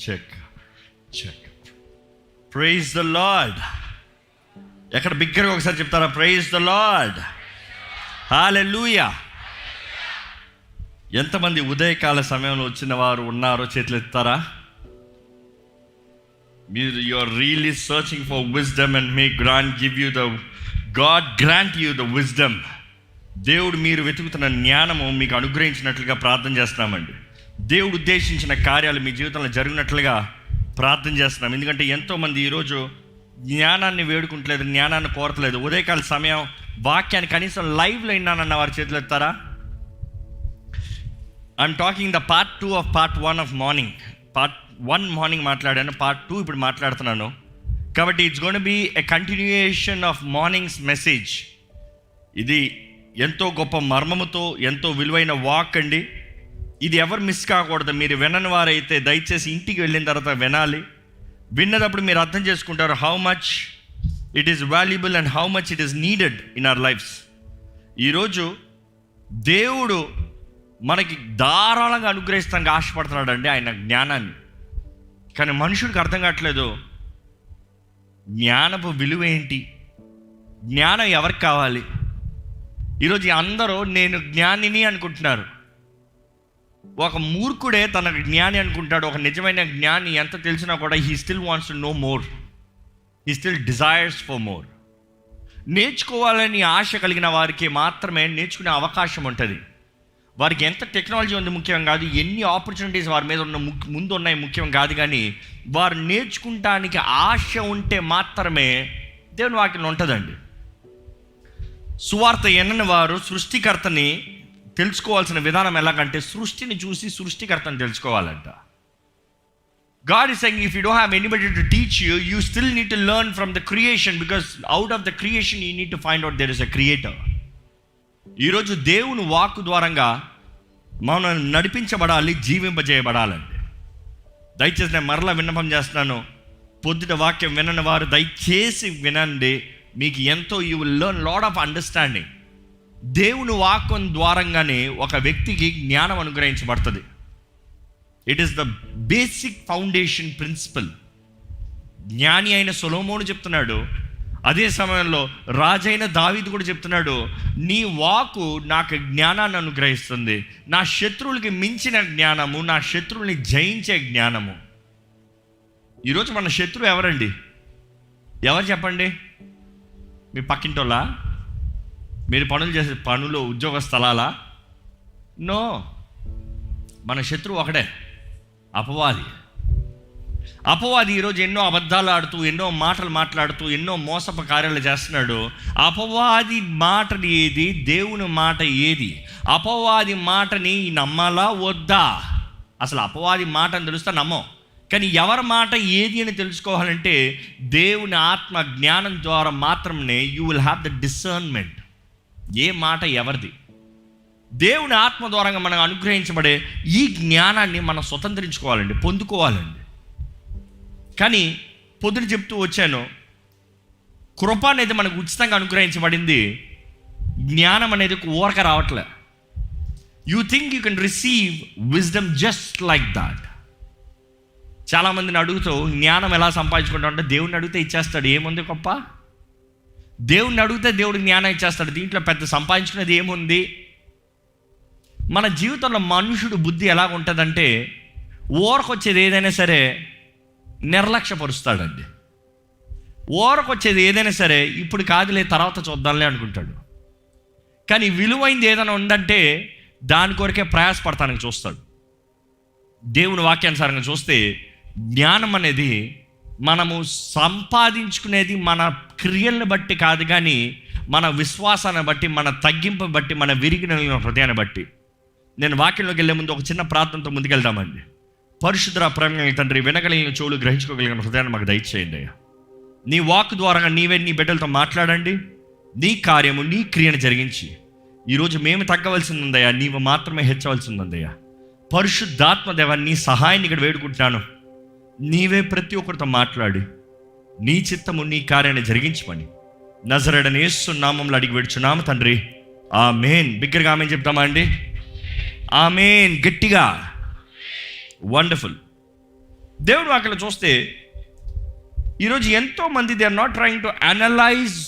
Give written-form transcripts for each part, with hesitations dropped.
Check check. Praise the Lord. ఎక్కడ బిగ్గరగా ఒకసారి చెప్తారా? Praise the Lord. హల్లెలూయా. ఎంతమంది ఉదయకాల సమయంలో వచ్చిన వారు ఉన్నారో చేతులు ఎత్తారా? మీరు you are really searching for wisdom and may God grant you the wisdom. దేవుడు మీరు వెతుకుతున్న జ్ఞానము మీకు అనుగ్రహించినట్లుగా ప్రార్థన చేస్తున్నామండి. దేవుడు ఉద్దేశించిన కార్యాలు మీ జీవితంలో జరిగినట్లుగా ప్రార్థన చేస్తున్నాం. ఎందుకంటే ఎంతోమంది ఈరోజు జ్ఞానాన్ని వేడుకుంటలేదు, జ్ఞానాన్ని కోరతలేదు. ఉదయకాల సమయం వాక్యాన్ని కనీసం లైవ్లో విన్నానన్న వారి చేతులు ఎత్తారా? I'm talking the part 2 of part 1 of morning. Part 1 morning మాట్లాడాను, పార్ట్ 2 ఇప్పుడు మాట్లాడుతున్నాను. కాబట్టి it's gonna be a continuation of morning's message. ఇది ఎంతో గొప్ప మర్మముతో ఎంతో విలువైన వాక్ అండి. ఇది ఎవరు మిస్ కాకూడదు. మీరు వినని వారైతే దయచేసి ఇంటికి వెళ్ళిన తర్వాత వినాలి. విన్నప్పుడు మీరు అర్థం చేసుకుంటారు how much it is valuable and how much it is needed in our lives. ఈరోజు దేవుడు మనకి ధారాళంగా అనుగ్రహిస్తానికి ఆశపడుతున్నాడు అండి ఆయన జ్ఞానాన్ని. కానీ మనుషుడికి అర్థం కావట్లేదు జ్ఞానపు విలువ ఏంటి, జ్ఞానం ఎవరికి కావాలి. ఈరోజు అందరూ నేను జ్ఞానిని అనుకుంటున్నారు. ఒక మూర్ఖుడే తన జ్ఞాని అనుకుంటాడు. ఒక నిజమైన జ్ఞాని ఎంత తెలిసినా కూడా he still wants to know more, he still desires for more. నేర్చుకోవాలని ఆశ కలిగిన వారికి మాత్రమే నేర్చుకునే అవకాశం ఉంటుంది. వారికి ఎంత టెక్నాలజీ ఉంది ముఖ్యం కాదు, ఎన్ని ఆపర్చునిటీస్ వారి మీద ఉన్న ముందు ఉన్నాయి ముఖ్యం కాదు. కానీ వారు నేర్చుకుంటానికి ఆశ ఉంటే మాత్రమే దేవుని వాక్యం ఉంటుందండి. సువార్త ఎన్నని వారు సృష్టికర్తని తెలుసుకోవాల్సిన విధానం ఎలాగంటే సృష్టిని చూసి సృష్టికర్తని తెలుసుకోవాలంట. God is saying if you don't have anybody to teach you, you still need to learn from the creation, because out of the creation you need to find out there is a creator. ఈరోజు దేవుని వాక్కు ద్వారంగా మనం నడిపించబడాలి, జీవింపజేయబడాలండి. దయచేసి నేను మరలా విన్నపం చేస్తున్నాను, పొద్దుట వాక్యం వినని వారు దయచేసి వినండి. మీకు ఎంతో you will learn lot of understanding. దేవుని వాక్యం ద్వారంగానే ఒక వ్యక్తికి జ్ఞానం అనుగ్రహించబడుతుంది. It is the basic foundation principle. జ్ఞాని అయిన సొలొమోను చెప్తున్నాడు, అదే సమయంలో రాజైన దావీదు కూడా చెప్తున్నాడు, నీ వాక్కు నాకు జ్ఞానాన్ని అనుగ్రహిస్తుంది, నా శత్రువులకి మించిన జ్ఞానము, నా శత్రువుల్ని జయించే జ్ఞానము. ఈరోజు మన శత్రువు ఎవరండి? ఎవరు చెప్పండి? మీ పక్కింటోళ్ళా? మీరు పనులు చేసే పనులు ఉద్యోగ స్థలాలా? నో, మన శత్రువు ఒకడే, అపవాది. అపవాది ఈరోజు ఎన్నో అబద్ధాలు ఆడుతూ, ఎన్నో మాటలు మాట్లాడుతూ, ఎన్నో మోసపు కార్యాలు చేస్తున్నాడు. అపవాది మాటని ఏది, దేవుని మాట ఏది? అపవాది మాటని నమ్మాలా వద్దా? అసలు అపవాది మాటని తెలుస్తా నమ్మం. కానీ ఎవరి మాట ఏది అని తెలుసుకోవాలంటే దేవుని ఆత్మ జ్ఞానం ద్వారా మాత్రమే you will have the discernment. ఏ మాట ఎవరిది? దేవుని ఆత్మ ద్వారా మనం అనుగ్రహించబడే ఈ జ్ఞానాన్ని మనం స్వతంత్రించుకోవాలండి, పొందుకోవాలండి. కానీ పొద్దున చెప్తూ వచ్చాను, కృప అనేది మనకు ఉచితంగా అనుగ్రహించబడింది. జ్ఞానం అనేది ఊరక రావట్లే. You think you can receive wisdom just like that. చాలామందిని అడుగుతూ జ్ఞానం ఎలా సంపాదించుకుంటా అంటే దేవుడిని అడిగితే ఇచ్చేస్తాడు. ఏముంది గొప్ప? దేవుడిని అడిగితే దేవుడు జ్ఞానం ఇచ్చేస్తాడు. దీంట్లో పెద్ద సంపాదించుకునేది ఏముంది? మన జీవితంలో మనుషుడు బుద్ధి ఎలా ఉంటుందంటే ఓరకొచ్చేది ఏదైనా సరే నిర్లక్ష్యపరుస్తాడండి. ఓరకొచ్చేది ఏదైనా సరే ఇప్పుడు కాదులే తర్వాత చూద్దాంలే అనుకుంటాడు. కానీ విలువైంది ఏదైనా ఉందంటే దాని కొరకే ప్రయాసపడతానికి చూస్తాడు. దేవుని వాక్యానుసారంగా చూస్తే జ్ఞానం అనేది మనము సంపాదించుకునేది మన క్రియలను బట్టి కాదు, కానీ మన విశ్వాసాన్ని బట్టి, మన తగ్గింపు బట్టి, మన విరిగిన హృదయాన్ని బట్టి. నేను వాక్యంలోకి వెళ్ళే ముందు ఒక చిన్న ప్రార్థనతో ముందుకెళ్దామండి. పరిశుద్ధ ప్రేమ తండ్రి, వినగలిగిన చెవులు, గ్రహించుకోగలిగిన హృదయాన్ని మాకు దయచేయండి అయ్యా. నీ వాక్ ద్వారా నీవే నీ బిడ్డలతో మాట్లాడండి. నీ కార్యము, నీ క్రియను జరిగించి ఈరోజు మేము తగ్గవలసింది ఉందయ్యా, నీవు మాత్రమే హెచ్చవలసింది ఉందయ్యా. పరిశుద్ధాత్మ దేవ, నీ సహాయాన్ని ఇక్కడ వేడుకుంటున్నాను. నీవే ప్రతి ఒక్కరితో మాట్లాడి నీ చిత్తము, నీ కార్యాన్ని జరిగించమని నజరేయుడైన యేసు నామములో అడిగి వేడుచున్నాము తండ్రి, ఆమేన్. బిగ్గరగా ఆమేన్ చెప్తామా అండి? ఆమేన్. గట్టిగా. వండర్ఫుల్. దేవుడు వాక్యలో చూస్తే ఈరోజు ఎంతోమంది they are not trying to analyze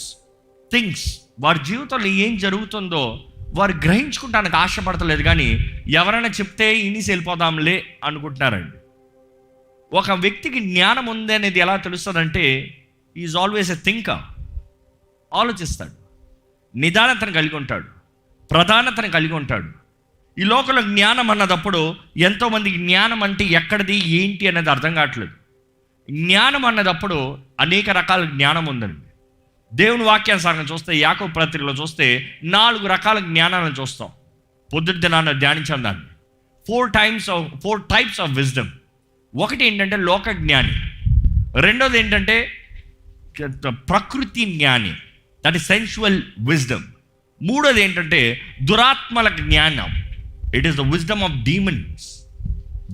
things. వారి జీవితంలో ఏం జరుగుతుందో వారు గ్రహించుకుంటానికి ఆశపడతలేదు, కానీ ఎవరైనా చెప్తే ఇనిసి వెళ్ళిపోదాంలే అనుకుంటున్నారండి. ఒక వ్యక్తికి జ్ఞానం ఉంది అనేది ఎలా తెలుస్తుందంటే ఈజ్ ఆల్వేస్ ఎ థింకర్. ఆలోచిస్తాడు, నిదానతను కలిగి ఉంటాడు, ప్రధానతను కలిగి ఉంటాడు. ఈ లోకంలో జ్ఞానం అన్నదప్పుడు ఎంతోమందికి జ్ఞానం అంటే ఎక్కడిది ఏంటి అనేది అర్థం కావట్లేదు. జ్ఞానం అన్నదప్పుడు అనేక రకాల జ్ఞానం ఉందండి. దేవుని వాక్యానుసారంగా చూస్తే యాకోబు పత్రికలో చూస్తే 4 రకాల జ్ఞానాలను చూస్తాం. పొద్దుటి దినాన్ని ధ్యానించాం దాన్ని. 4 టైప్స్ ఆఫ్ విజ్డమ్. ఒకటి ఏంటంటే లోక జ్ఞాని, రెండోది ఏంటంటే ప్రకృతి జ్ఞాని, దట్ ఈస్ సెన్షువల్ విజ్డమ్. మూడోది ఏంటంటే దురాత్మల జ్ఞానం, it is the wisdom of demons,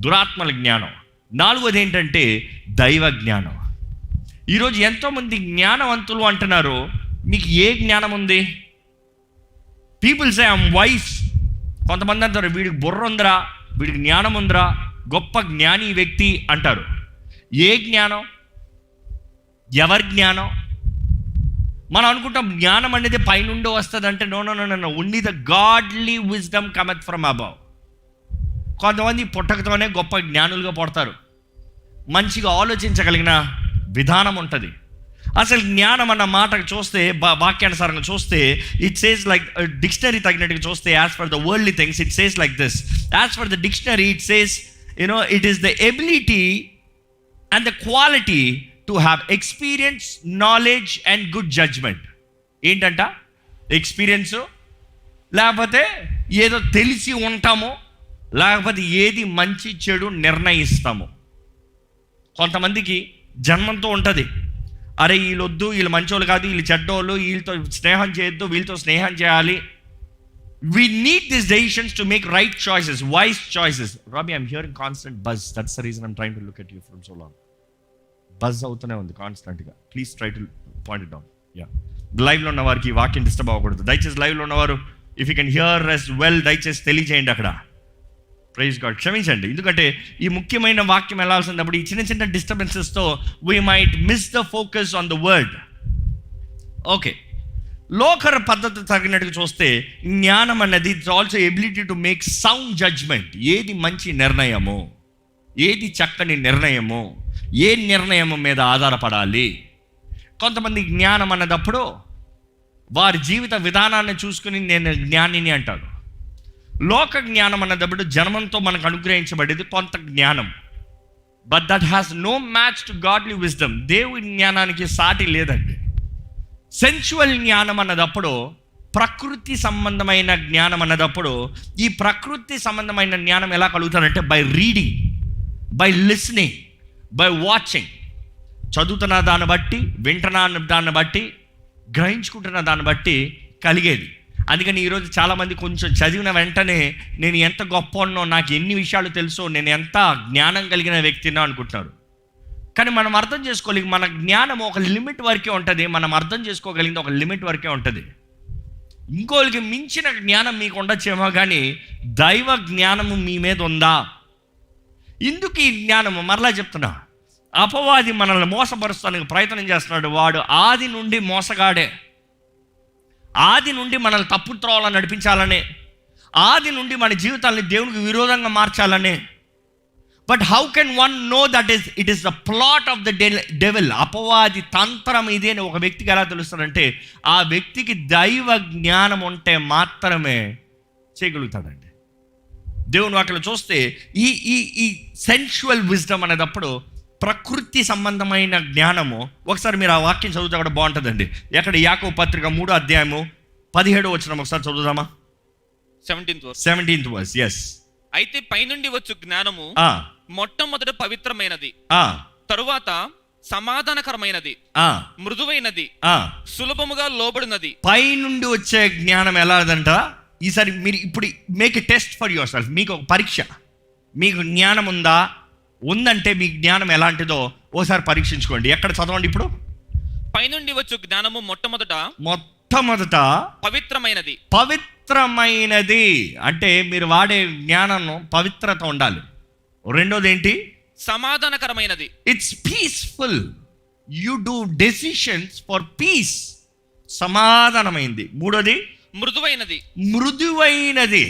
దురాత్మల జ్ఞానం. నాలుగోది ఏంటంటే దైవ జ్ఞానం. ఈరోజు ఎంతోమంది జ్ఞానవంతులు అంటున్నారు, మీకు ఏ జ్ఞానం ఉంది? People say I'm wise. కొంతమంది అంటారు వీడికి బుర్ర ఉందిరా, వీడికి జ్ఞానం ఉందిరా, గొప్ప జ్ఞాని వ్యక్తి అంటారు. ఏ జ్ఞానం? ఎవరి జ్ఞానం? మనం అనుకుంటాం జ్ఞానం అనేది పైనుండి వస్తుంది అంటే no no no no, only the godly wisdom cometh from above. కొంతమంది పుట్టకతోనే గొప్ప జ్ఞానులుగా పుడతారు, మంచిగా ఆలోచించగలిగిన విధానం ఉంటుంది. అసలు జ్ఞానం అన్న మాటకు చూస్తే వాక్యానుసారంగా చూస్తే ఇట్ సేస్ లైక్ డిక్షనరీ తగినట్టుగా చూస్తే as for the worldly things it says like this. As for the dictionary it says it is the ability and the quality to have experience, knowledge and good judgement. ఏంటంట? Experience, లేకపోతే ఏదో తెలిసి ఉంటామో, లేకపోతే ఏది మంచి చెడు నిర్ణయిస్తాము. కొంతమందికి జన్మంతో ఉంటుంది, అరే వీళ్ళు వద్దు, వీళ్ళు మంచోళ్ళు కాదు, వీళ్ళు చెడ్డోళ్ళు, వీళ్ళతో స్నేహం చేయొద్దు, వీళ్ళతో స్నేహం చేయాలి. We need this decisions to make right choices, wise choices. Robbie, I'm hearing constant buzz. That's the reason I'm trying to look at you from so long. Buzz అవుతూనే ఉంది కాన్స్టెంట్గా. Please try to point it down. Yeah, లైవ్లో ఉన్న వారికి వాక్యం disturb అవ్వకూడదు. దయచేసి లైవ్లో ఉన్నవారు if you can hear us well, దయచేసి తెలియజేయండి అక్కడ. Praise God. క్షమించండి, ఎందుకంటే ఈ ముఖ్యమైన వాక్యం వెళ్ళాల్సినప్పుడు ఈ చిన్న చిన్న డిస్టర్బెన్సెస్తో we might miss the focus on the word. Okay, లోకర పద్ధతి తగినట్టుగా చూస్తే జ్ఞానం అన్నది it's also ability to make sound judgement. ఏది మంచి నిర్ణయము, ఏది చక్కని నిర్ణయము, ఏ నిర్ణయం మీద ఆధారపడాలి. కొంతమంది జ్ఞానం అన్నదప్పుడు వారి జీవిత విధానాన్ని చూసుకుని నేను జ్ఞానిని అంటాడు. లోక జ్ఞానం అన్నదప్పుడు జన్మంతో మనకు అనుగ్రహించబడేది కొంత జ్ఞానం, but that has no match to godly wisdom. దేవుని జ్ఞానానికి సాటి లేదండి. సెన్చువల్ జ్ఞానం అన్నదప్పుడు, ప్రకృతి సంబంధమైన జ్ఞానం అన్నదప్పుడు, ఈ ప్రకృతి సంబంధమైన జ్ఞానం ఎలా కలుగుతాడంటే by reading, by listening, by watching. చదువుతున్న దాన్ని బట్టి, వింటున్న దాన్ని బట్టి, గ్రహించుకుంటున్న దాన్ని బట్టి కలిగేది. అందుకని ఈరోజు చాలామంది కొంచెం చదివిన వెంటనే నేను ఎంత గొప్పనో, నాకు ఎన్ని విషయాలు తెలుసో, నేను ఎంత జ్ఞానం కలిగిన వ్యక్తినో అనుకుంటున్నారు. కానీ మనం అర్థం చేసుకోలేక మన జ్ఞానం ఒక లిమిట్ వరకే ఉంటుంది. మనం అర్థం చేసుకోగలిగింది ఒక లిమిట్ వరకే ఉంటుంది. ఇంకోళ్ళకి మించిన జ్ఞానం మీకు ఉండొచ్చేమో, కానీ దైవ జ్ఞానము మీ మీద ఉందా? ఇందుకు ఈ జ్ఞానము, మరలా చెప్తున్నా, అపవాది మనల్ని మోసపరుస్తానికి ప్రయత్నం చేస్తున్నాడు. వాడు ఆది నుండి మోసగాడే. ఆది నుండి మనల్ని తప్పు త్రోవలను నడిపించాలనే, ఆది నుండి మన జీవితాన్ని దేవునికి విరోధంగా మార్చాలనే. But how can one know that it is the plot of the devil? అపవాది తంత్రం ఇదే అని ఒక వ్యక్తికి ఎలా తెలుస్తుందంటే, ఆ వ్యక్తికి దైవ జ్ఞానం ఉంటే మాత్రమే చేయగలుగుతాడండి. దేవుని వాక్యలో చూస్తే ఈ ఈ ఈ సెన్షువల్ విజ్డమ్ అనేటప్పుడు ప్రకృతి సంబంధమైన జ్ఞానము. ఒకసారి మీరు ఆ వాక్యం చదివితే కూడా బాగుంటుందండి. ఎక్కడ? యాకోబు పత్రిక 3వ అధ్యాయము 17వ వచనం ఒకసారి చదువుదామా? 17th verse. yes. అయితే పైనుండి వచ్చు జ్ఞానము మొట్టమొదట పవిత్రమైనది, తరువాత సమాధానకరమైనది, మృదువైనది, సులభముగా లోబడినది. పైనుండి వచ్చే జ్ఞానం ఎలాదంట? ఈసారి మీరు ఇప్పుడు make a test for your self. మీకు ఒక పరీక్ష. మీకు జ్ఞానం ఉందంటే మీ జ్ఞానం ఎలాంటిదో ఓసారి పరీక్షించుకోండి. ఎక్కడ చదవండి ఇప్పుడు? పైనుండి వచ్చు జ్ఞానము మొట్టమొదట పవిత్రమైనది. పవిత్రమైనది అంటే మీరు వాడే జ్ఞానం పవిత్రత ఉండాలి. రెండోది ఏంటి? సమాధానకరమైనది. It's peaceful. You do decisions for peace. సమాధానమైంది. మూడోది మృదువైనది. మృదువైనది.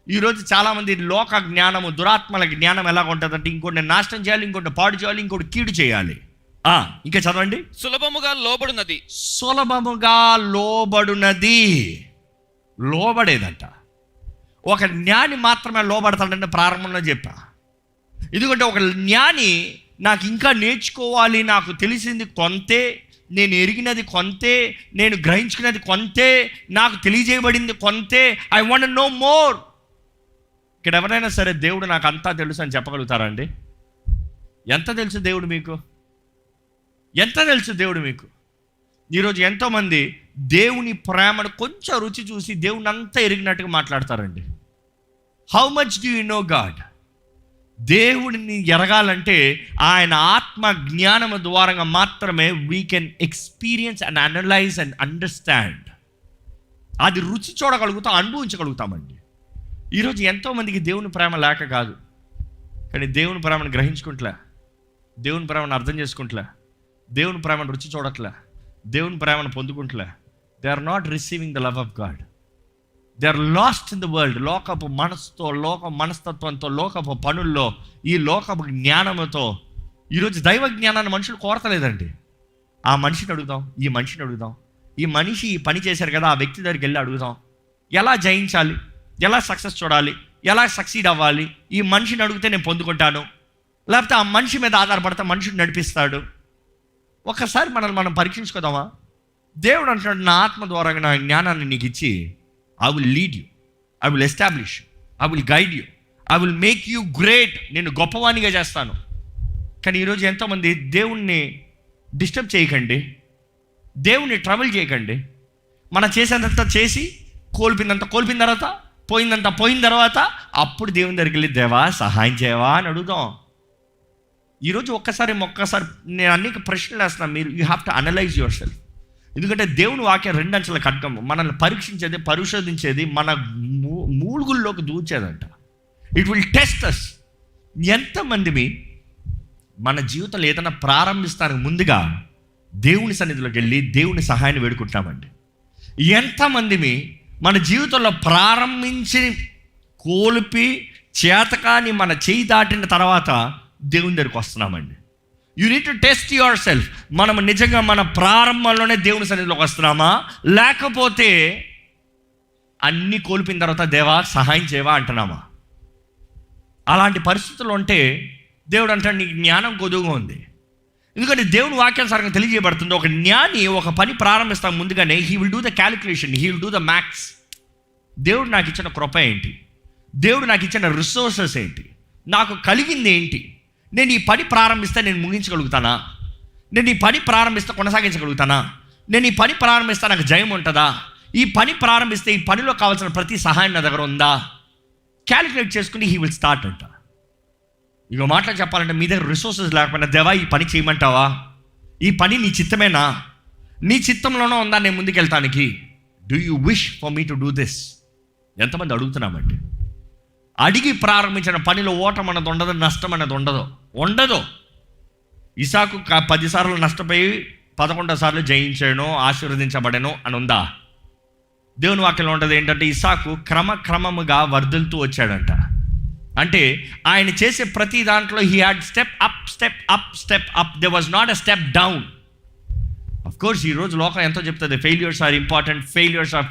ఈరోజు చాలామంది లోక జ్ఞానము, దురాత్మల జ్ఞానం ఎలా ఉంటుందంటే ఇంకోటి నాశనం చేయాలి, ఇంకోటి పాడు చేయాలి, ఇంకోటి కీడు చేయాలి. ఇంకా చదవండి. సులభముగా లోబడునది. సులభముగా లోబడునది. లోబడేదంట. ఒక జ్ఞాని మాత్రమే లోబడతాడంటే ప్రారంభంలో చెప్పా. ఎందుకంటే ఒక జ్ఞాని నాకు ఇంకా నేర్చుకోవాలి, నాకు తెలిసింది కొంతే, నేను ఎరిగినది కొంతే, నేను గ్రహించుకున్నది కొంతే, నాకు తెలియజేయబడింది కొంతే, ఐ వాంట్ నో మోర్. ఇక్కడ ఎవరైనా సరే దేవుడు నాకు అంతా తెలుసు అని చెప్పగలుగుతారా అండి? ఎంత తెలుసు దేవుడు మీకు? ఎంత తెలుసు దేవుడు మీకు? ఈరోజు ఎంతోమంది దేవుని ప్రేమను కొంచెం రుచి చూసి దేవుని అంతా ఎరిగినట్టుగా మాట్లాడతారండి. How much do you know God? దేవుడిని ఎరగాలంటే ఆయన ఆత్మ జ్ఞానము ద్వారా మాత్రమే we can experience and analyse and understand. అది రుచి చూడగలుగుతాం, అనుభవించగలుగుతామండి. ఈరోజు ఎంతోమందికి దేవుని ప్రేమ లేక కాదు, కానీ దేవుని ప్రేమను గ్రహించుకుంటలే, దేవుని ప్రేమను అర్థం చేసుకుంటలే, దేవుని ప్రేమను రుచి చూడట్లే, దేవుని ప్రేమను పొందుకుంటలే. They are not receiving the love of God. They are lost in the world. లోకపు మనసుతో, లోక మనస్తత్వంతో, లోకపు పనుల్లో, ఈ లోకపు జ్ఞానంతో. ఈరోజు దైవ జ్ఞానాన్ని మనుషులు కోరతలేదండి. ఆ మనిషిని అడుగుదాం, ఈ మనిషిని అడుగుదాం, ఈ మనిషి ఈ పని చేశారు కదా, ఆ వ్యక్తి దగ్గరికి వెళ్ళి అడుగుదాం, ఎలా జయించాలి, ఎలా సక్సెస్ చూడాలి, ఎలా సక్సీడ్ అవ్వాలి, ఈ మనిషిని అడిగితే నేను పొందుకుంటాను, లేకపోతే ఆ మనిషి మీద ఆధారపడితే మనిషిని నడిపిస్తాడు. ఒకసారి మనల్ని మనం పరీక్షించుకోదామా? దేవుడు అంటున్నాడు, నా ఆత్మ ద్వారా నా జ్ఞానాన్ని నీకు ఇచ్చి I will lead you, I will establish you, I will guide you, I will make you great. నేను గొప్పవానిగా చేస్తాను. కానీ ఈరోజు ఎంతోమంది దేవుణ్ణి డిస్టర్బ్ చేయకండి, దేవుణ్ణి ట్రబుల్ చేయకండి. మనం చేసేంత చేసి కోల్పోయినంత కోల్పోయిన తర్వాత, పోయిందంతా పోయిన తర్వాత అప్పుడు దేవుని దగ్గరికి వెళ్ళి దేవా సహాయం చేయవా అని అడుగుదాం. ఈరోజు ఒక్కసారి నేను అనేక ప్రశ్నలు వేస్తున్నాను. మీరు you have to analyse your self. ఎందుకంటే దేవుని వాక్యం 2 అంచెల ఖడ్గం. మనల్ని పరీక్షించేది, పరిశోధించేది, మన మూలుగుల్లోకి దూచేదంట. It will test us. ఎంతమంది మన జీవితంలో ఏదైనా ప్రారంభిస్తానికి ముందుగా దేవుని సన్నిధిలోకి వెళ్ళి దేవుని సహాయాన్ని వేడుకుంటామండి? ఎంతమంది మన జీవితంలో ప్రారంభించి కోల్పి చేతకాని మన చేయి దాటిన తర్వాత దేవుని దగ్గరికి వస్తున్నామండి? You need to test yourself. మనం నిజంగా మన ప్రారంభంలోనే దేవుని సన్నిధిలోకి వస్తున్నామా, లేకపోతే అన్నీ కోల్పోయిన తర్వాత దేవా సహాయం చేయవా అంటున్నామా? అలాంటి పరిస్థితుల్లో ఉంటే దేవుడు అంటాడు, నీకు జ్ఞానం కొద్దుగా ఉంది. ఎందుకంటే దేవుని వాక్యానుసారంగా తెలియజేయబడుతుంది. ఒక జ్ఞాని ఒక పని ప్రారంభిస్తాం ముందుగానే he will do the calculation, he will do the maths. దేవుడు నాకు ఇచ్చిన కృప ఏంటి, దేవుడు నాకు ఇచ్చిన రిసోర్సెస్ ఏంటి, నాకు కలిగింది ఏంటి, నేను ఈ పని ప్రారంభిస్తే నేను ముగించగలుగుతానా, నేను ఈ పని ప్రారంభిస్తే కొనసాగించగలుగుతానా, నేను ఈ పని ప్రారంభిస్తే నాకు జయం ఉంటుందా, ఈ పని ప్రారంభిస్తే ఈ పనిలో కావాల్సిన ప్రతి సహాయం నా దగ్గర ఉందా, క్యాలిక్యులేట్ చేసుకుని హీ విల్ స్టార్ట్ అంట. ఇక మాటలు చెప్పాలంటే మీ దగ్గర రిసోర్సెస్ లేకపోయినా దేవా ఈ పని చేయమంటావా, ఈ పని నీ చిత్తమేనా, నీ చిత్తంలోనే ఉందా నేను ముందుకెళ్తానికి, do you wish for me to do this? ఎంతమంది అడుగుతున్నామండి? అడిగి ప్రారంభించిన పనిలో ఓటం అన్నది ఉండదు, నష్టం అన్నది ఉండదు. ఇసాకు 10 సార్లు నష్టపోయి 11 సార్లు జయించాను, ఆశీర్వదించబడాను అని ఉందా? దేవుని వాక్యంలో ఉంటుంది ఏంటంటే ఇసాకు క్రమముగా వర్ధిల్తూ వచ్చాడంట. అంటే ఆయన చేసే ప్రతి దాంట్లో he had step up. They was not a step down. Of course ఈరోజు లోకం ఎంతో చెప్తుంది failures are important, failures are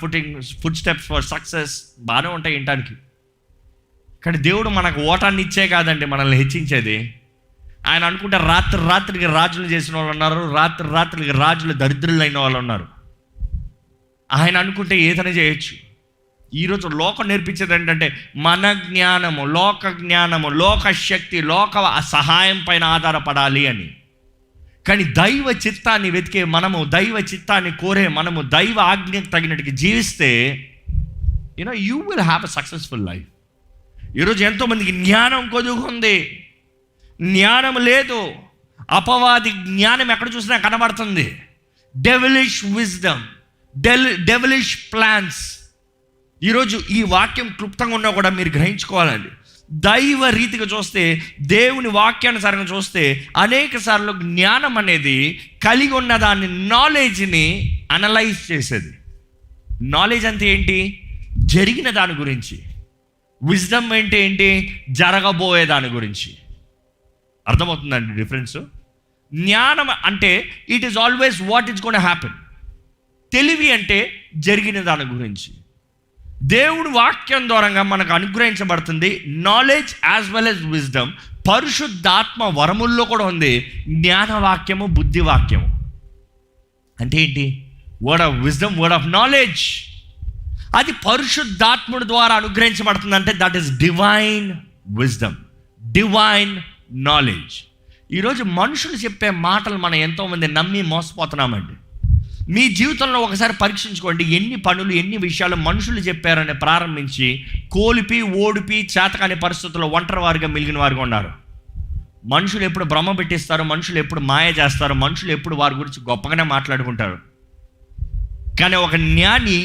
foot steps for success. బాగానే ఉంటాయి వినటానికి, కానీ దేవుడు మనకు ఓటాన్ని ఇచ్చే కాదండి మనల్ని హెచ్చించేది. ఆయన అనుకుంటే రాత్రికి రాజులు చేసిన వాళ్ళు ఉన్నారు, రాత్రికి రాజులు దరిద్రులు అయిన వాళ్ళు ఉన్నారు. ఆయన అనుకుంటే ఏదైనా చేయొచ్చు. ఈరోజు లోకం నేర్పించేది ఏంటంటే మన జ్ఞానము, లోక శక్తి, లోక సహాయం పైన ఆధారపడాలి అని. కానీ దైవ చిత్తాన్ని వెతికే మనము, దైవ చిత్తాన్ని కోరే మనము, దైవ ఆజ్ఞకు తగినట్టుగా జీవిస్తే you will have a successful life. ఈరోజు ఎంతోమందికి జ్ఞానం కొదుగుంది, జ్ఞానం లేదు. అపవాది జ్ఞానం ఎక్కడ చూసినా కనబడుతుంది. Devilish wisdom, devilish plans. ఈరోజు ఈ వాక్యం క్లుప్తంగా ఉన్నా కూడా మీరు గ్రహించుకోవాలండి. దైవ రీతిగా చూస్తే, దేవుని వాక్యానుసారంగా చూస్తే, అనేక సార్లు జ్ఞానం అనేది కలిగి ఉన్న దాన్ని, నాలెడ్జ్ని అనలైజ్ చేసేది. నాలెడ్జ్ అంటే ఏంటి? జరిగిన దాని గురించి. విజ్డమ్ అంటే ఏంటి? జరగబోయే దాని గురించి. అర్థమవుతుందండి డిఫరెన్స్? జ్ఞానం అంటే it is always what is gonna happen. తెలివి అంటే జరిగిన దాని గురించి. దేవుడి వాక్యం ద్వారా మనకు అనుగ్రహించబడుతుంది knowledge as well as wisdom. పరిశుద్ధాత్మ వరముల్లో కూడా ఉంది జ్ఞానవాక్యము, బుద్ధివాక్యము. అంటే ఏంటి? Word of wisdom, word of knowledge. అది పరిశుద్ధాత్ముడి ద్వారా అనుగ్రహించబడుతుంది. అంటే that is divine wisdom, divine knowledge. ఈరోజు మనుషులు చెప్పే మాటలు మనం ఎంతోమంది నమ్మి మోసపోతున్నామండి. మీ జీవితంలో ఒకసారి పరీక్షించుకోండి. ఎన్ని పనులు, ఎన్ని విషయాలు మనుషులు చెప్పారని ప్రారంభించి కోల్పి, ఓడిపి, చేతకాని పరిస్థితుల్లో ఒంటరి వారిగా మిగిలిన వారిగా ఉన్నారు. మనుషులు ఎప్పుడు భ్రమ పెట్టిస్తారు, మనుషులు ఎప్పుడు మాయ చేస్తారు, మనుషులు ఎప్పుడు వారి గురించి గొప్పగానే మాట్లాడుకుంటారు. కానీ ఒక జ్ఞాని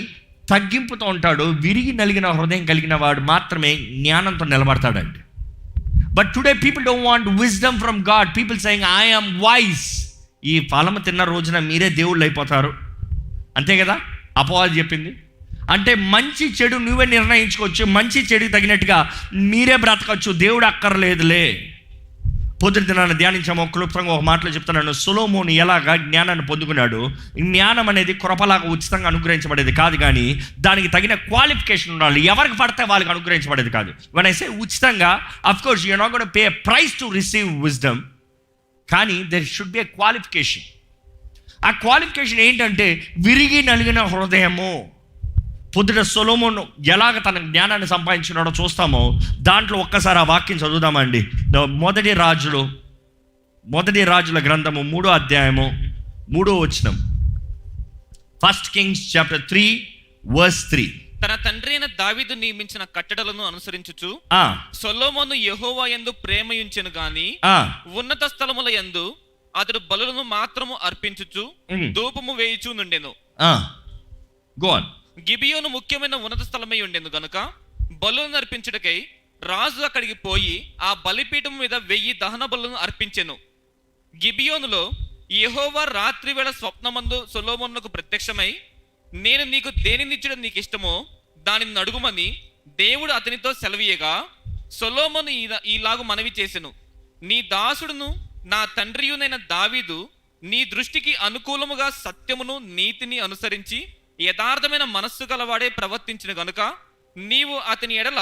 తగ్గింపుతో ఉంటాడు. విరిగి నలిగిన హృదయం కలిగిన వాడు మాత్రమే జ్ఞానంతో నిలబడతాడండి. But today people don't want wisdom from God. People saying I am wise. ఈ ఫలము తిన్న రోజున మీరే దేవుళ్ళు అయిపోతారు, అంతే కదా అపవాది చెప్పింది. అంటే మంచి చెడు నువ్వే నిర్ణయించుకోవచ్చు, మంచి చెడుకి తగినట్టుగా మీరే బ్రతకచ్చు, దేవుడు అక్కర్లేదులే. పొద్దున దినాన్ని ధ్యానించాము. క్లుప్తంగా ఒక మాటలో చెప్తున్నాను. సొలొమోను ఎలాగా జ్ఞానాన్ని పొందుకున్నాడు. జ్ఞానం అనేది కృపలాగా ఉచితంగా అనుగ్రహించబడేది కాదు, కానీ దానికి తగిన క్వాలిఫికేషన్ ఉండాలి. ఎవరికి పడితే వాళ్ళకి అనుగ్రహించబడేది కాదు. వెన్ ఐ సే ఉచితంగా, of course you are not gonna pay a price to receive wisdom, కానీ there should be a qualification. ఆ క్వాలిఫికేషన్ ఏంటంటే విరిగి నలిగిన హృదయము. పొద్దుట సొలొమోను ఎలాగ తన జ్ఞానాన్ని సంపాదించున్నాడో చూస్తామో. దాంట్లో ఒక్కసారి ఆ వాక్యం చదువుదామండి. మొదటి రాజుల గ్రంథము 3వ అధ్యాయము 3వ వచనం. 1 Kings chapter 3 verse 3. తన తండ్రి అయిన దావీదు నియమించిన కట్టడలను అనుసరించుచు సొలొమోను యెహోవా యందు ప్రేమయుంచెను గాని ఉన్నత స్థలముల యందు అతడు బలులను మాత్రము అర్పించుచు ధూపము వేయుచు నుండెను. Go on. గిబియోను ముఖ్యమైన ఉన్నత స్థలమై ఉండెను గనుక బలులను అర్పించుటకై రాజు అక్కడికి పోయి ఆ బలిపీఠం మీద 1000 దహన బలులను అర్పించెను. గిబియోనులో యెహోవా రాత్రి వేళ స్వప్నమందు సొలొమోనుకు ప్రత్యక్షమై, నేను నీకు దేనినిచ్చడం నీకు ఇష్టమో దానిని అడుగుమని దేవుడు అతనితో సెలవీయగా, సొలొమోను ఈలాగు మనవి చేసెను, నీ దాసుడును నా తండ్రియునైన దావీదు నీ దృష్టికి అనుకూలముగా సత్యమును నీతిని అనుసరించి యథార్థమైన మనస్సు గలవాడే ప్రవర్తించిన గనుక నీవు అతని ఎడల